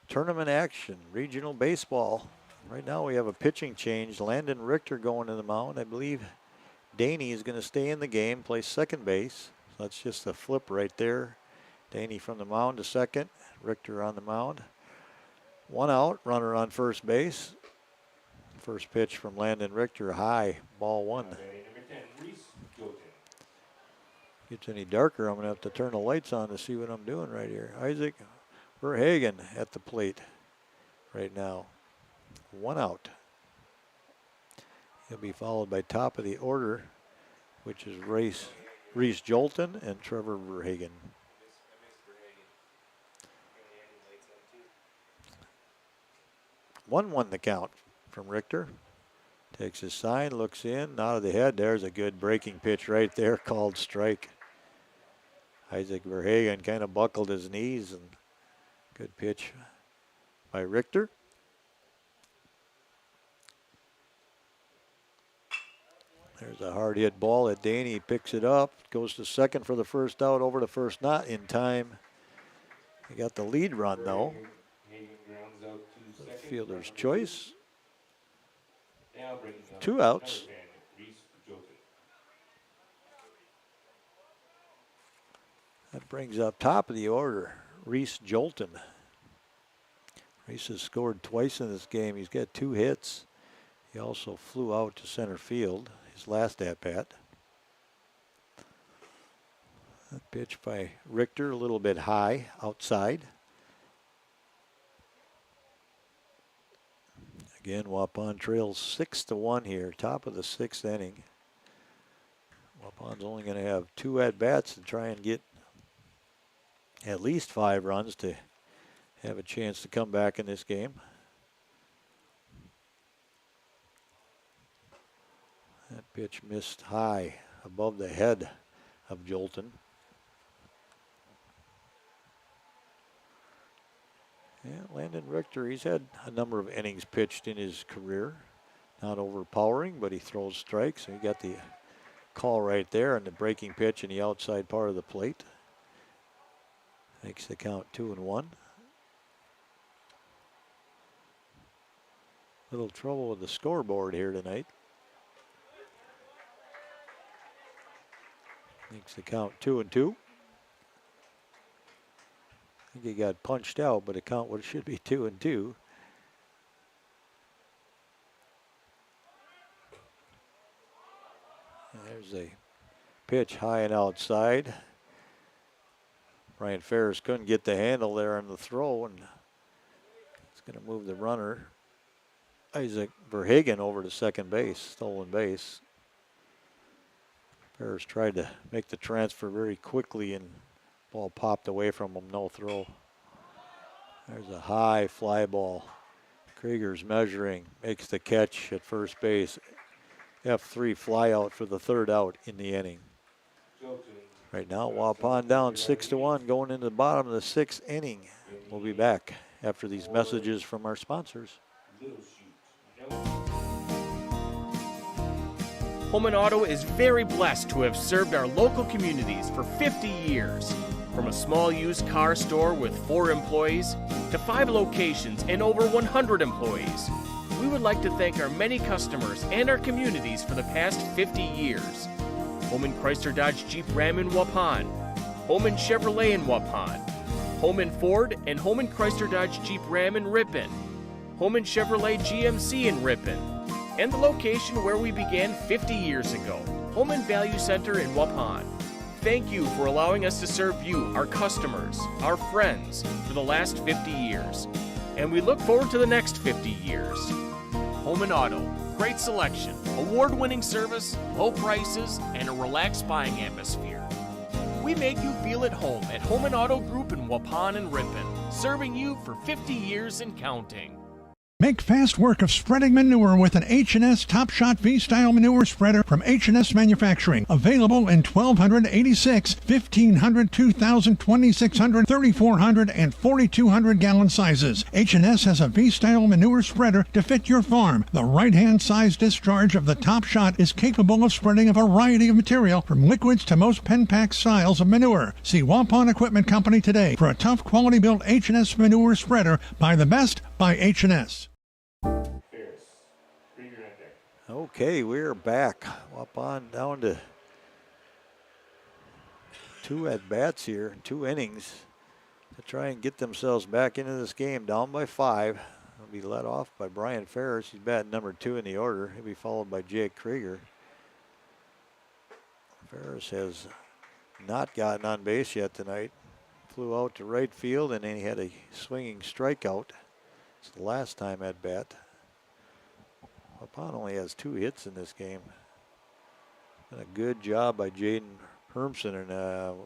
tournament action, regional baseball. Right now we have a pitching change. Landon Richter going to the mound. I believe Daney is going to stay in the game, play second base. So that's just a flip right there. Daney from the mound to second, Richter on the mound. One out, runner on first base. First pitch from Landon Richter, high, ball one. Gets any darker, I'm going to have to turn the lights on to see what I'm doing right here. Isaac Verhagen at the plate right now. One out. He'll be followed by top of the order, which is Reese Jolton and Trevor Verhagen. One the count from Richter. Takes his sign, looks in, nod of the head. There's a good breaking pitch right there, called strike. Isaac Verhagen kind of buckled his knees, and good pitch by Richter. There's a hard hit ball at Daney. He picks it up, goes to second for the first out, over to first, not in time. He got the lead run though. Fielder's choice. Two outs. That brings up top of the order, Reese Jolton. Reese has scored twice in this game. He's got 2 hits. He also flew out to center field, his last at-bat. That pitch by Richter, a little bit high outside. Again, Waupun trails 6-1 here, top of the 6th inning. Waupun's only going to have 2 at-bats to try and get at least 5 runs to have a chance to come back in this game. That pitch missed high above the head of Jolton. Yeah, Landon Richter, he's had a number of innings pitched in his career. Not overpowering, but he throws strikes. He got the call right there on the breaking pitch in the outside part of the plate. Makes the count 2-1. Little trouble with the scoreboard here tonight. Makes the count 2-2. I think he got punched out, but the count should be 2-2. There's a pitch high and outside. Brian Ferris couldn't get the handle there on the throw, and it's going to move the runner, Isaac Verhagen, over to second base, stolen base. Ferris tried to make the transfer very quickly, and ball popped away from him, no throw. There's a high fly ball. Krieger's measuring, makes the catch at first base. F3 fly out for the 3rd out in the inning. Right now, Waupun down 6-1 going into the bottom of the 6th inning. We'll be back after these messages from our sponsors. Holman Auto is very blessed to have served our local communities for 50 years. From a small used car store with 4 employees to 5 locations and over 100 employees, we would like to thank our many customers and our communities for the past 50 years. Holman Chrysler Dodge Jeep Ram in Waupun, Holman Chevrolet in Waupun, Holman Ford and Holman Chrysler Dodge Jeep Ram in Ripon, Holman Chevrolet GMC in Ripon, and the location where we began 50 years ago, Holman Value Center in Waupun. Thank you for allowing us to serve you, our customers, our friends, for the last 50 years. And we look forward to the next 50 years. Holman Auto, great selection, award-winning service, low prices, and a relaxed buying atmosphere. We make you feel at home at Holman Auto Group in Waupun and Ripon, serving you for 50 years and counting. Make fast work of spreading manure with an H&S Top Shot V-Style manure spreader from H&S Manufacturing. Available in 1286, 1500, 2000, 2600, 3400, and 4200 gallon sizes. H&S has a V-Style manure spreader to fit your farm. The right-hand size discharge of the Top Shot is capable of spreading a variety of material from liquids to most pen pack styles of manure. See Waupun Equipment Company today for a tough quality built H&S manure spreader by the best by H&S. Okay, we're back. Waupun down to 2 at-bats here, 2 innings to try and get themselves back into this game. Down by 5. They'll be led off by Brian Ferris. He's batting number 2 in the order. He'll be followed by Jake Krieger. Ferris has not gotten on base yet tonight. Flew out to right field, and then he had a swinging strikeout. It's the last time at bat. Waupun only has 2 hits in this game. Been a good job by Jaden Hermson, and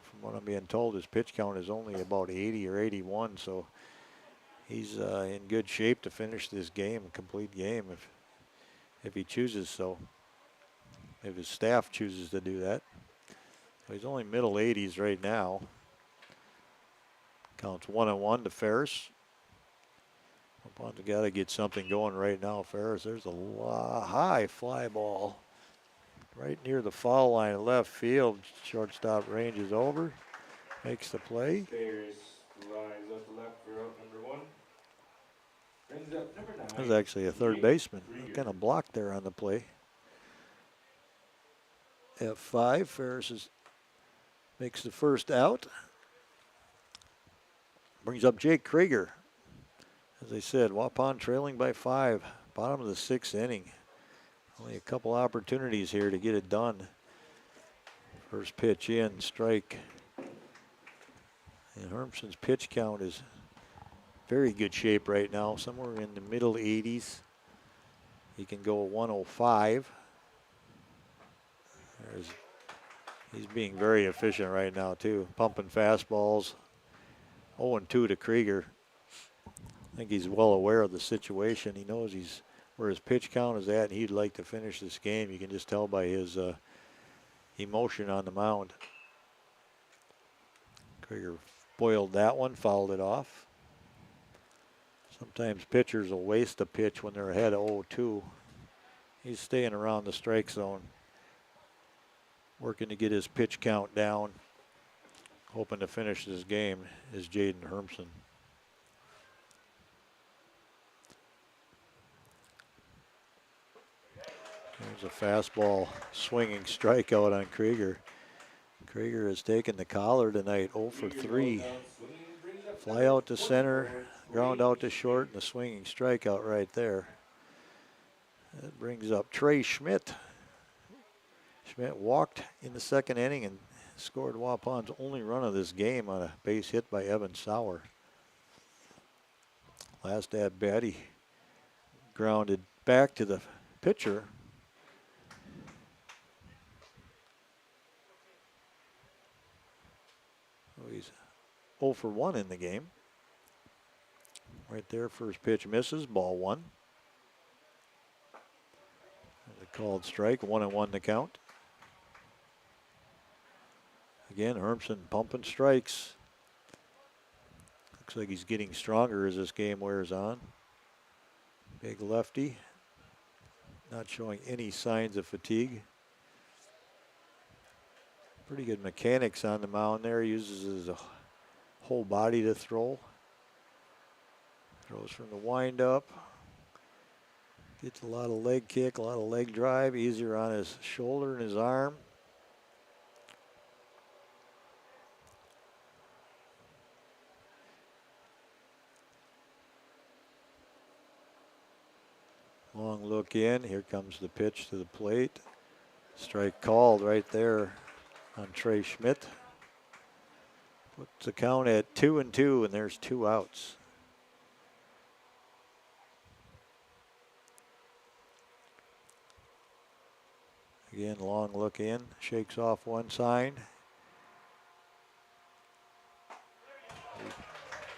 from what I'm being told, his pitch count is only about 80 or 81, so he's in good shape to finish this game, a complete game, if he chooses so. If his staff chooses to do that. So he's only middle 80s right now. Counts 1-1 to Ferris. Wapun's got to get something going right now, Ferris. There's a high fly ball right near the foul line left field. Shortstop ranges over, makes the play. Ferris lines up the left for out number 1. Brings up number 9. There's actually a third baseman. Kind of blocked there on the play. F5, Ferris makes the first out. Brings up Jake Krieger. As I said, Waupun trailing by 5, bottom of the 6th inning. Only a couple opportunities here to get it done. First pitch in, strike. And Hermson's pitch count is very good shape right now, somewhere in the middle 80s. He can go 105. He's being very efficient right now too, pumping fastballs, 0-2 to Krieger. I think he's well aware of the situation. He knows where his pitch count is at, and he'd like to finish this game. You can just tell by his emotion on the mound. Krieger boiled that one, fouled it off. Sometimes pitchers will waste a pitch when they're ahead of 0-2. He's staying around the strike zone, working to get his pitch count down, hoping to finish this game is Jaden Hermson. There's a fastball swinging strikeout on Krieger. Krieger has taken the collar tonight, 0 for 3. Fly out to center, ground out to short, and a swinging strikeout right there. That brings up Trey Schmidt. Schmidt walked in the second inning and scored Waupun's only run of this game on a base hit by Evan Sauer. Last at bat, he grounded back to the pitcher. He's 0 for 1 in the game. Right there, first pitch misses, ball 1. There's a called strike, 1-1 to count. Again, Hermson pumping strikes. Looks like he's getting stronger as this game wears on. Big lefty, not showing any signs of fatigue. Pretty good mechanics on the mound there. Uses his whole body to throw. Throws from the windup. Gets a lot of leg kick, a lot of leg drive. Easier on his shoulder and his arm. Long look in. Here comes the pitch to the plate. Strike called right there on Trey Schmidt. Puts the count at 2-2, and there's 2 outs. Again, long look in, shakes off one sign.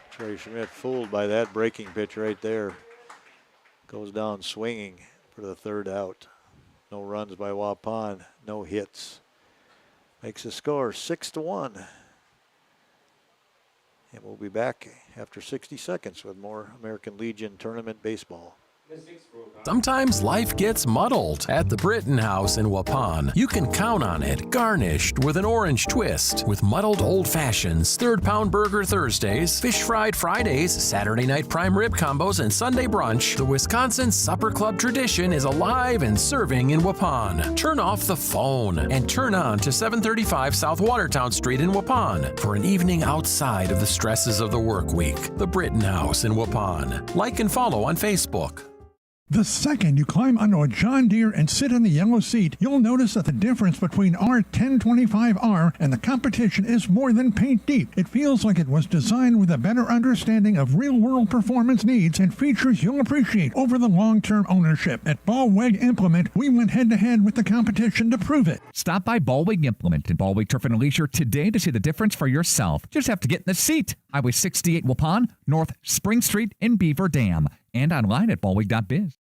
Trey Schmidt fooled by that breaking pitch right there. Goes down swinging for the 3rd out. No runs by Waupun, no hits. Makes the score 6-1. And we'll be back after 60 seconds with more American Legion Tournament baseball. Sometimes life gets muddled. At the Britton House in Waupun, you can count on it garnished with an orange twist. With muddled old fashions, 3rd pound burger Thursdays, fish fried Fridays, Saturday night prime rib combos, and Sunday brunch, the Wisconsin Supper Club tradition is alive and serving in Waupun. Turn off the phone and turn on to 735 South Watertown Street in Waupun for an evening outside of the stresses of the work week. The Britton House in Waupun. Like and follow on Facebook. The second you climb onto a John Deere and sit in the yellow seat, you'll notice that the difference between our 1025R and the competition is more than paint deep. It feels like it was designed with a better understanding of real-world performance needs and features you'll appreciate over the long-term ownership. At Ballweg Implement, we went head-to-head with the competition to prove it. Stop by Ballweg Implement in Ballweg Turf and Leisure today to see the difference for yourself. Just have to get in the seat. Highway 68 Waupun, North Spring Street in Beaver Dam, and online at ballweg.biz.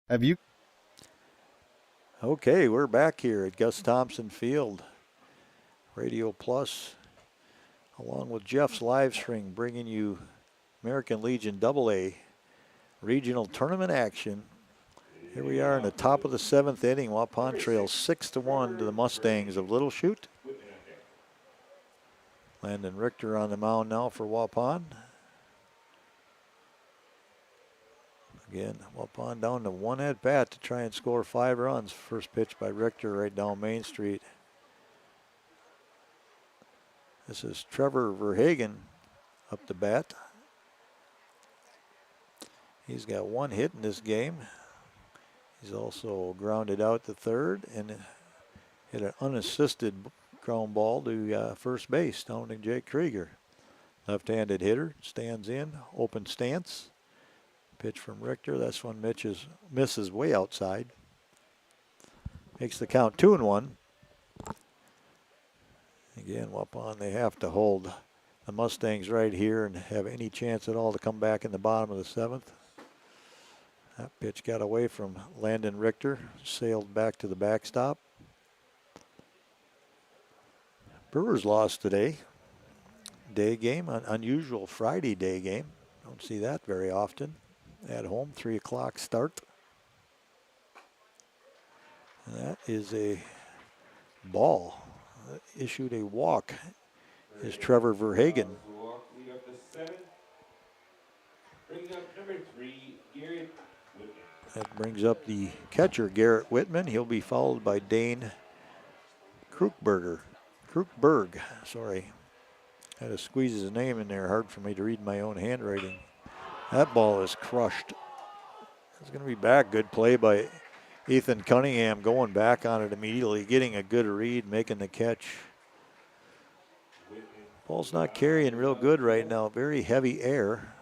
Have you? Okay, we're back here at Gus Thompson Field. Radio Plus, along with Jeff's live stream, bringing you American Legion AA regional tournament action. Here we are in the top of the 7th inning. Waupun trails 6-1 to the Mustangs of Little Chute. Landon Richter on the mound now for Waupun. Again, Waupun down to 1 at bat to try and score 5 runs. First pitch by Richter right down Main Street. This is Trevor Verhagen up to bat. He's got 1 hit in this game. He's also grounded out to 3rd and hit an unassisted ground ball to first base down to Jake Krieger. Left-handed hitter, stands in, open stance. Pitch from Richter. That's one misses way outside. Makes the count 2-1. Again, Waupun, they have to hold the Mustangs right here and have any chance at all to come back in the bottom of the 7th. That pitch got away from Landon Richter, sailed back to the backstop. Brewers lost today. Day game, an unusual Friday day game. Don't see that very often. At home, 3 o'clock start. And that is a ball. Issued a walk is Trevor Verhagen. Lead up to 7. Brings up number 3, Garrett Whitman. That brings up the catcher, Garrett Whitman. He'll be followed by Dane Krukberg, sorry. Had to squeeze his name in there. Hard for me to read my own handwriting. That ball is crushed. It's going to be back. Good play by Ethan Cunningham, going back on it immediately, getting a good read, making the catch. Ball's not carrying real good right now. Very heavy air.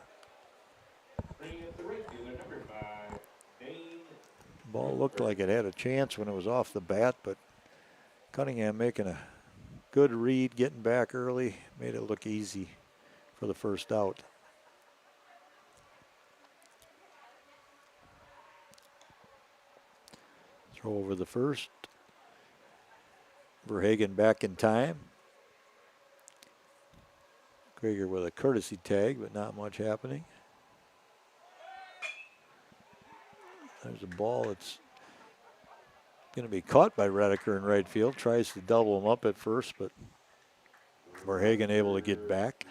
Ball looked like it had a chance when it was off the bat, but Cunningham making a good read, getting back early, made it look easy for the first out. Throw over the first. Verhagen back in time. Krieger with a courtesy tag, but not much happening. There's a ball that's going to be caught by Redeker in right field. Tries to double him up at first, but Verhagen able to get back.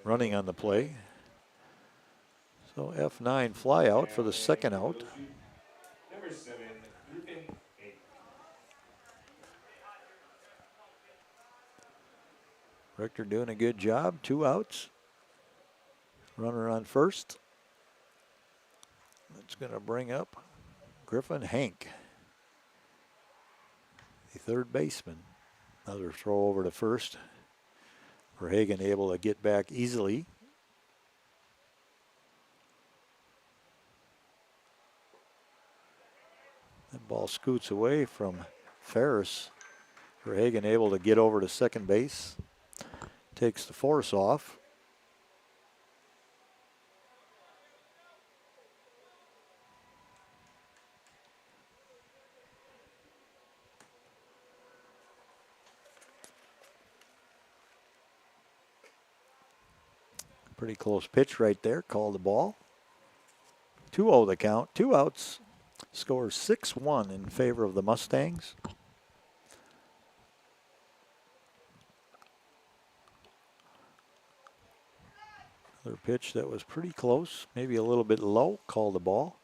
Running on the play. So F9 fly out for the second out. Number 7, Griffin. Richter doing a good job. 2 outs. Runner on first. That's going to bring up Griffin Hank, the third baseman. Another throw over to first. Verhagen able to get back easily. That ball scoots away from Ferris. Verhagen able to get over to second base. Takes the force off. Pretty close pitch right there. Called the ball. 2-0 the count. 2 outs. Scores 6-1 in favor of the Mustangs. Another pitch that was pretty close, maybe a little bit low. Called the ball.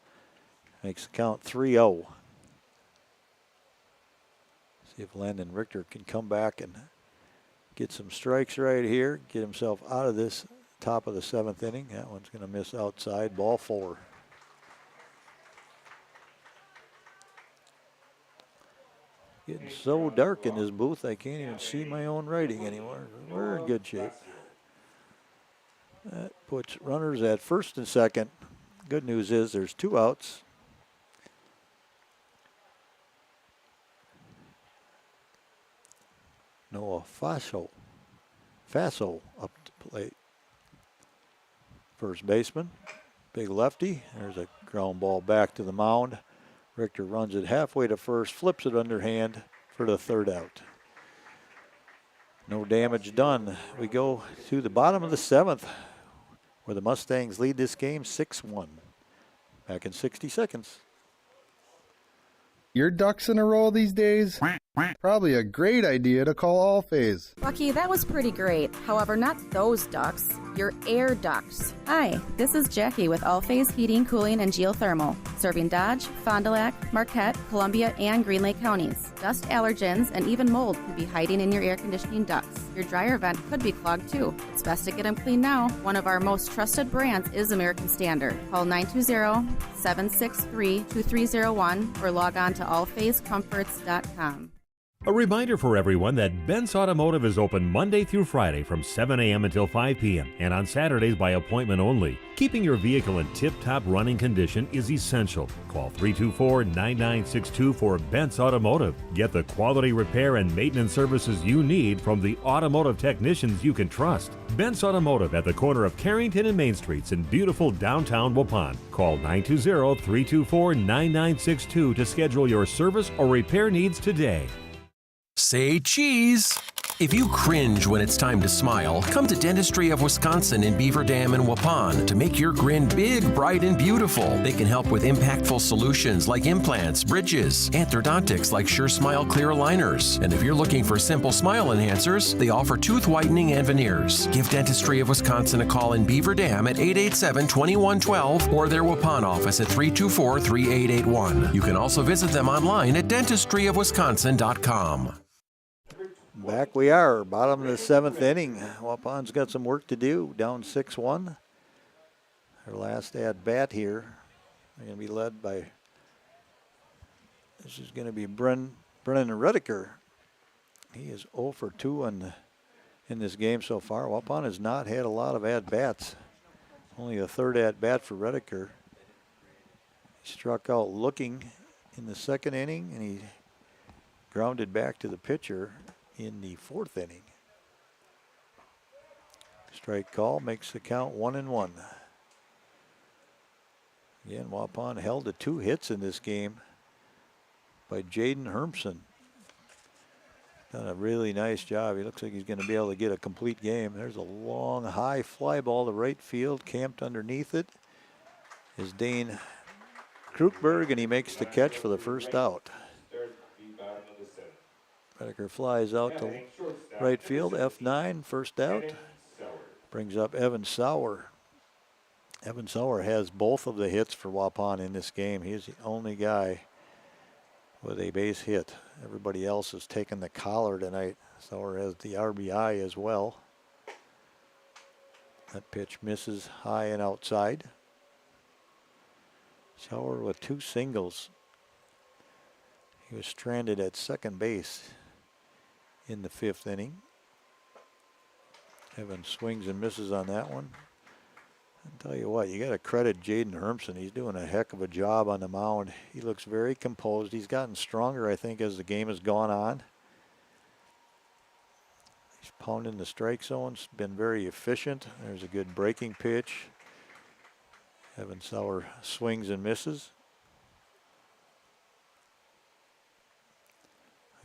Makes the count 3-0. See if Landon Richter can come back and get some strikes right here. Get himself out of this top of the 7th inning. That one's going to miss outside. Ball 4. Getting so dark in this booth, I can't even see my own writing anymore. We're in good shape. That puts runners at first and second. Good news is there's 2 outs. Noah Faso up to plate. First baseman, big lefty. There's a ground ball back to the mound. Richter runs it halfway to first, flips it underhand for the 3rd out. No damage done. We go to the bottom of the 7th, where the Mustangs lead this game 6-1. Back in 60 seconds. Your ducks in a row these days? Probably a great idea to call Allphase. Bucky, that was pretty great. However, not those ducks. Your air ducts. Hi, this is Jackie with Allphase Heating, Cooling, and Geothermal, serving Dodge, Fond du Lac, Marquette, Columbia, and Green Lake counties. Dust allergens and even mold could be hiding in your air conditioning ducts. Your dryer vent could be clogged too. It's best to get them cleaned now. One of our most trusted brands is American Standard. Call 920-763-2301 or log on to allphasecomforts.com. A reminder for everyone that Ben's Automotive is open Monday through Friday from 7 a.m. until 5 p.m. and on Saturdays by appointment only. Keeping your vehicle in tip-top running condition is essential. Call 324-9962 for Ben's Automotive. Get the quality repair and maintenance services you need from the automotive technicians you can trust. Ben's Automotive at the corner of Carrington and Main Streets in beautiful downtown Waupun. Call 920-324-9962 to schedule your service or repair needs today. Say cheese! If you cringe when it's time to smile, come to Dentistry of Wisconsin in Beaver Dam and Waupun to make your grin big, bright, and beautiful. They can help with impactful solutions like implants, bridges, orthodontics like Sure Smile clear aligners. And if you're looking for simple smile enhancers, they offer tooth whitening and veneers. Give Dentistry of Wisconsin a call in Beaver Dam at 887-2112 or their Waupun office at 324-3881. You can also visit them online at dentistryofwisconsin.com. Back we are, bottom of the 7th inning. Waupun's got some work to do, down 6-1. Her last at-bat here. They're going to be led by, this is going to be Brennan Redeker. He is 0 for 2 in this game so far. Waupun has not had a lot of at-bats. Only a third at-bat for Redeker. He struck out looking in the 2nd inning, and he grounded back to the pitcher in the 4th inning. Strike call makes the count 1-1. Again, Waupun held to 2 hits in this game by Jaden Hermson. Done a really nice job. He looks like he's going to be able to get a complete game. There's a long, high fly ball to right field. Camped underneath it is Dane Krukberg, and he makes the catch for the first out. Redeker flies out to right field, F9, first out. Brings up Evan Sauer. Evan Sauer has both of the hits for Waupun in this game. He's the only guy with a base hit. Everybody else has taken the collar tonight. Sauer has the RBI as well. That pitch misses high and outside. Sauer with 2 singles. He was stranded at second base in the 5th inning. Evans swings and misses on that one. I'll tell you what, you got to credit Jaden Hermson. He's doing a heck of a job on the mound. He looks very composed. He's gotten stronger, I think, as the game has gone on. He's pounding the strike zones, been very efficient. There's a good breaking pitch. Evan Sauer swings and misses.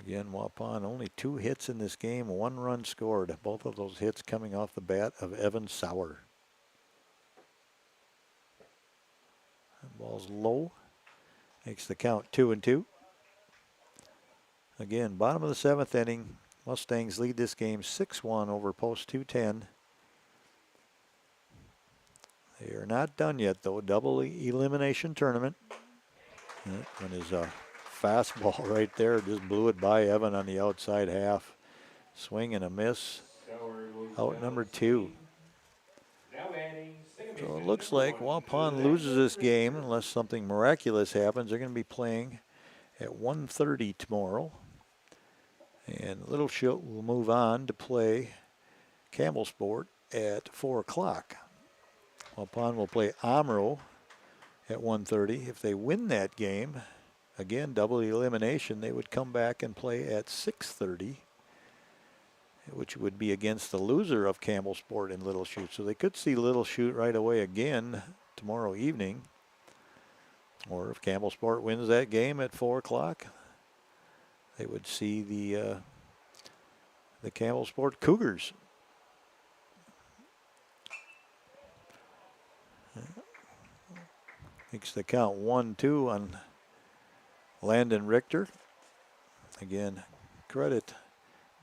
Again, Waupun only 2 hits in this game, 1 run scored. Both of those hits coming off the bat of Evan Sauer. That ball's low. Makes the count 2-2. Again, bottom of the 7th inning. Mustangs lead this game 6-1 over post 210. They are not done yet, though. Double elimination tournament. That one is a fastball right there. Just blew it by Evan on the outside half. Swing and a miss. Out number 2. So it looks like Waupun loses this game unless something miraculous happens. They're going to be playing at 1:30 tomorrow. And Little Chute will move on to play Campbellsport at 4 o'clock. Waupun will play Omro at 1:30. If they win that game, again, double elimination, they would come back and play at 6:30, which would be against the loser of Campbellsport and Little Chute. So they could see Little Chute right away again tomorrow evening. Or if Campbellsport wins that game at 4 o'clock, they would see the Campbellsport Cougars. Makes the count 1-2 on Landon Richter. Again, credit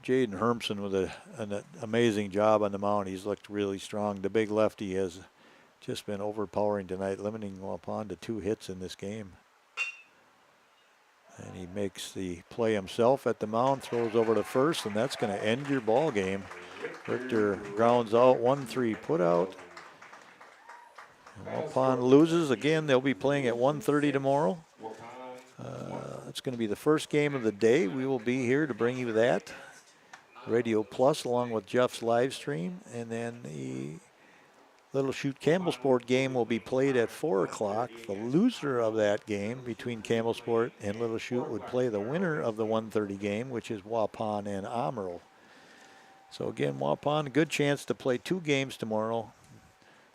Jaden Hermson with an amazing job on the mound. He's looked really strong. The big lefty has just been overpowering tonight, limiting Waupun to 2 hits in this game. And he makes the play himself at the mound, throws over to first, and that's going to end your ball game. Richter grounds out, 1-3 put out. Waupun loses. Again, they'll be playing at 1:30 tomorrow. it's going to be the first game of the day. We will be here to bring you that. Radio Plus along with Jeff's live stream. And then the Little Chute Campbellsport game will be played at 4 o'clock. The loser of that game between Campbellsport and Little Chute would play the winner of the 1:30 game, which is Waupun and Omro. So again, Waupun, a good chance to play 2 games tomorrow.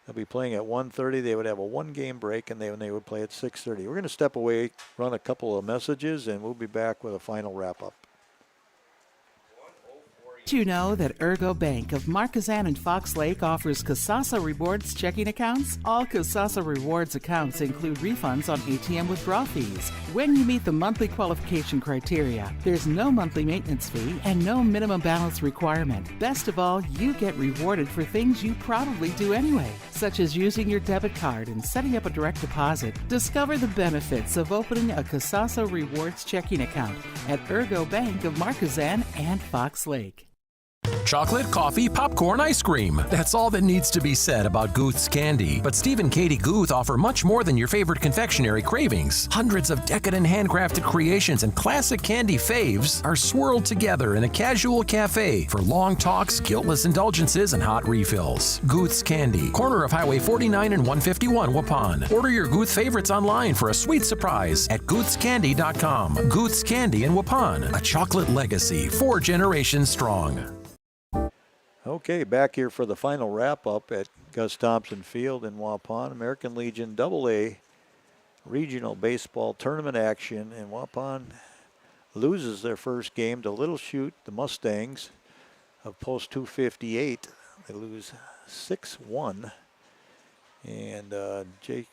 They'll be playing at 1:30. They would have a 1-game break, and they would play at 6:30. We're going to step away, run a couple of messages, and we'll be back with a final wrap-up. Did you know that Ergo Bank of Marquezan and Fox Lake offers Casasa Rewards checking accounts? All Casasa Rewards accounts include refunds on ATM withdrawal fees. When you meet the monthly qualification criteria, there's no monthly maintenance fee and no minimum balance requirement. Best of all, you get rewarded for things you probably do anyway, such as using your debit card and setting up a direct deposit. Discover the benefits of opening a Casasa Rewards checking account at Ergo Bank of Marquezan and Fox Lake. Chocolate, coffee, popcorn, ice cream. That's all that needs to be said about Guth's candy. But Steve and Katie Guth offer much more than your favorite confectionery cravings. Hundreds of decadent handcrafted creations and classic candy faves are swirled together in a casual cafe for long talks, guiltless indulgences, and hot refills. Guth's Candy, corner of Highway 49 and 151, Waupun. Order your Guth favorites online for a sweet surprise at guthscandy.com. Guth's Candy in Waupun, a chocolate legacy 4 generations strong. Okay, back here for the final wrap-up at Gus Thompson Field in Waupun. American Legion AA Regional Baseball Tournament action, and Waupun loses their first game to Little Chute, the Mustangs of Post 258. They lose 6-1. And Jake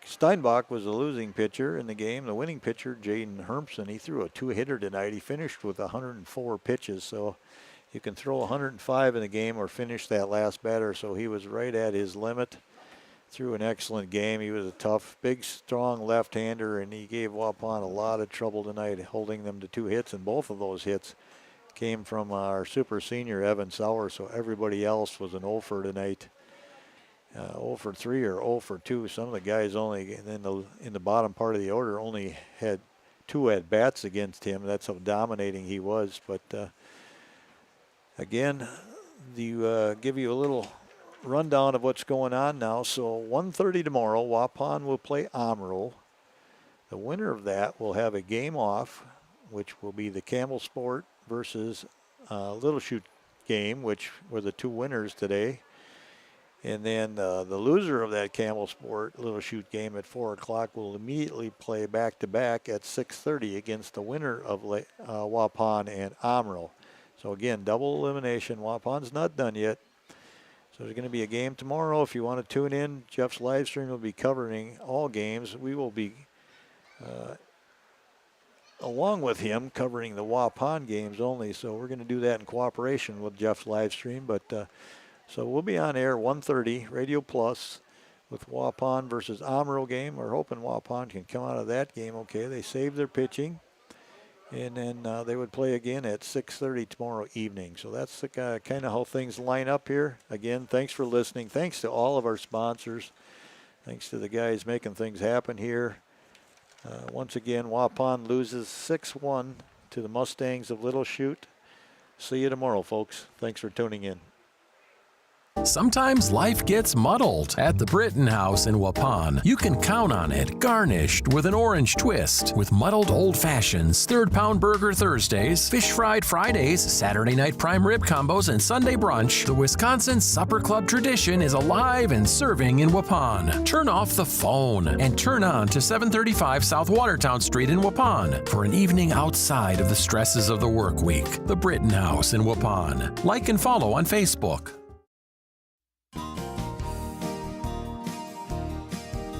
Steinbach was the losing pitcher in the game. The winning pitcher, Jaden Hermson, he threw a 2-hitter tonight. He finished with 104 pitches, so you can throw 105 in the game or finish that last batter, so he was right at his limit. Threw an excellent game. He was a tough, big, strong left-hander, and he gave Waupun a lot of trouble tonight, holding them to 2 hits, and both of those hits came from our super senior, Evan Sauer, so everybody else was an 0 for tonight. 0 for 3 or 0 for 2. Some of the guys only, in the bottom part of the order, only had 2 at-bats against him. That's how dominating he was, but again, give you a little rundown of what's going on now. So 1:30 tomorrow, Waupun will play Omro. The winner of that will have a game off, which will be the Campbellsport versus Little Chute game, which were the 2 winners today. And then the loser of that Campbellsport Little Chute game at 4 o'clock will immediately play back-to-back at 6:30 against the winner of Waupun and Omro. So again, double elimination. Waupun's not done yet. So there's going to be a game tomorrow. If you want to tune in, Jeff's live stream will be covering all games. We will be, along with him, covering the Waupun games only. So we're going to do that in cooperation with Jeff's live stream. But so we'll be on air 1:30, Radio Plus, with Waupun versus Omro game. We're hoping Waupun can come out of that game okay. They saved their pitching. And then they would play again at 6:30 tomorrow evening. So that's kind of how things line up here. Again, thanks for listening. Thanks to all of our sponsors. Thanks to the guys making things happen here. Once again, Waupun loses 6-1 to the Mustangs of Little Chute. See you tomorrow, folks. Thanks for tuning in. Sometimes life gets muddled. At the Britton House in Waupun, you can count on it garnished with an orange twist. With muddled old fashions, 3rd-pound burger Thursdays, fish fried Fridays, Saturday night prime rib combos, and Sunday brunch, the Wisconsin Supper Club tradition is alive and serving in Waupun. Turn off the phone and turn on to 735 South Watertown Street in Waupun for an evening outside of the stresses of the work week. The Britton House in Waupun. Like and follow on Facebook.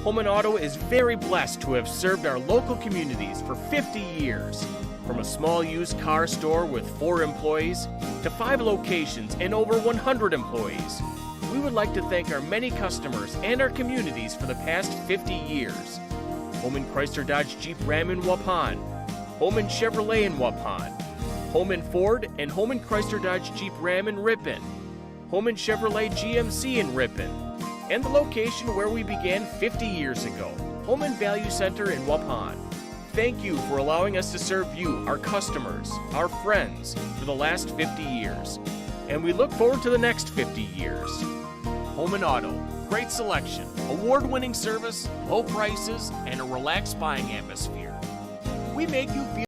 Holman Auto is very blessed to have served our local communities for 50 years. From a small used car store with 4 employees to 5 locations and over 100 employees, we would like to thank our many customers and our communities for the past 50 years. Holman Chrysler Dodge Jeep Ram in Waupun, Holman Chevrolet in Waupun, Holman Ford and Holman Chrysler Dodge Jeep Ram in Ripon, Holman Chevrolet GMC in Ripon, and the location where we began 50 years ago, Holman Value Center in Waupun. thank you for allowing us to serve you, our customers, our friends, for the last 50 years. And we look forward to the next 50 years. Home and Auto, great selection, award-winning service, low prices, and a relaxed buying atmosphere. We make you feel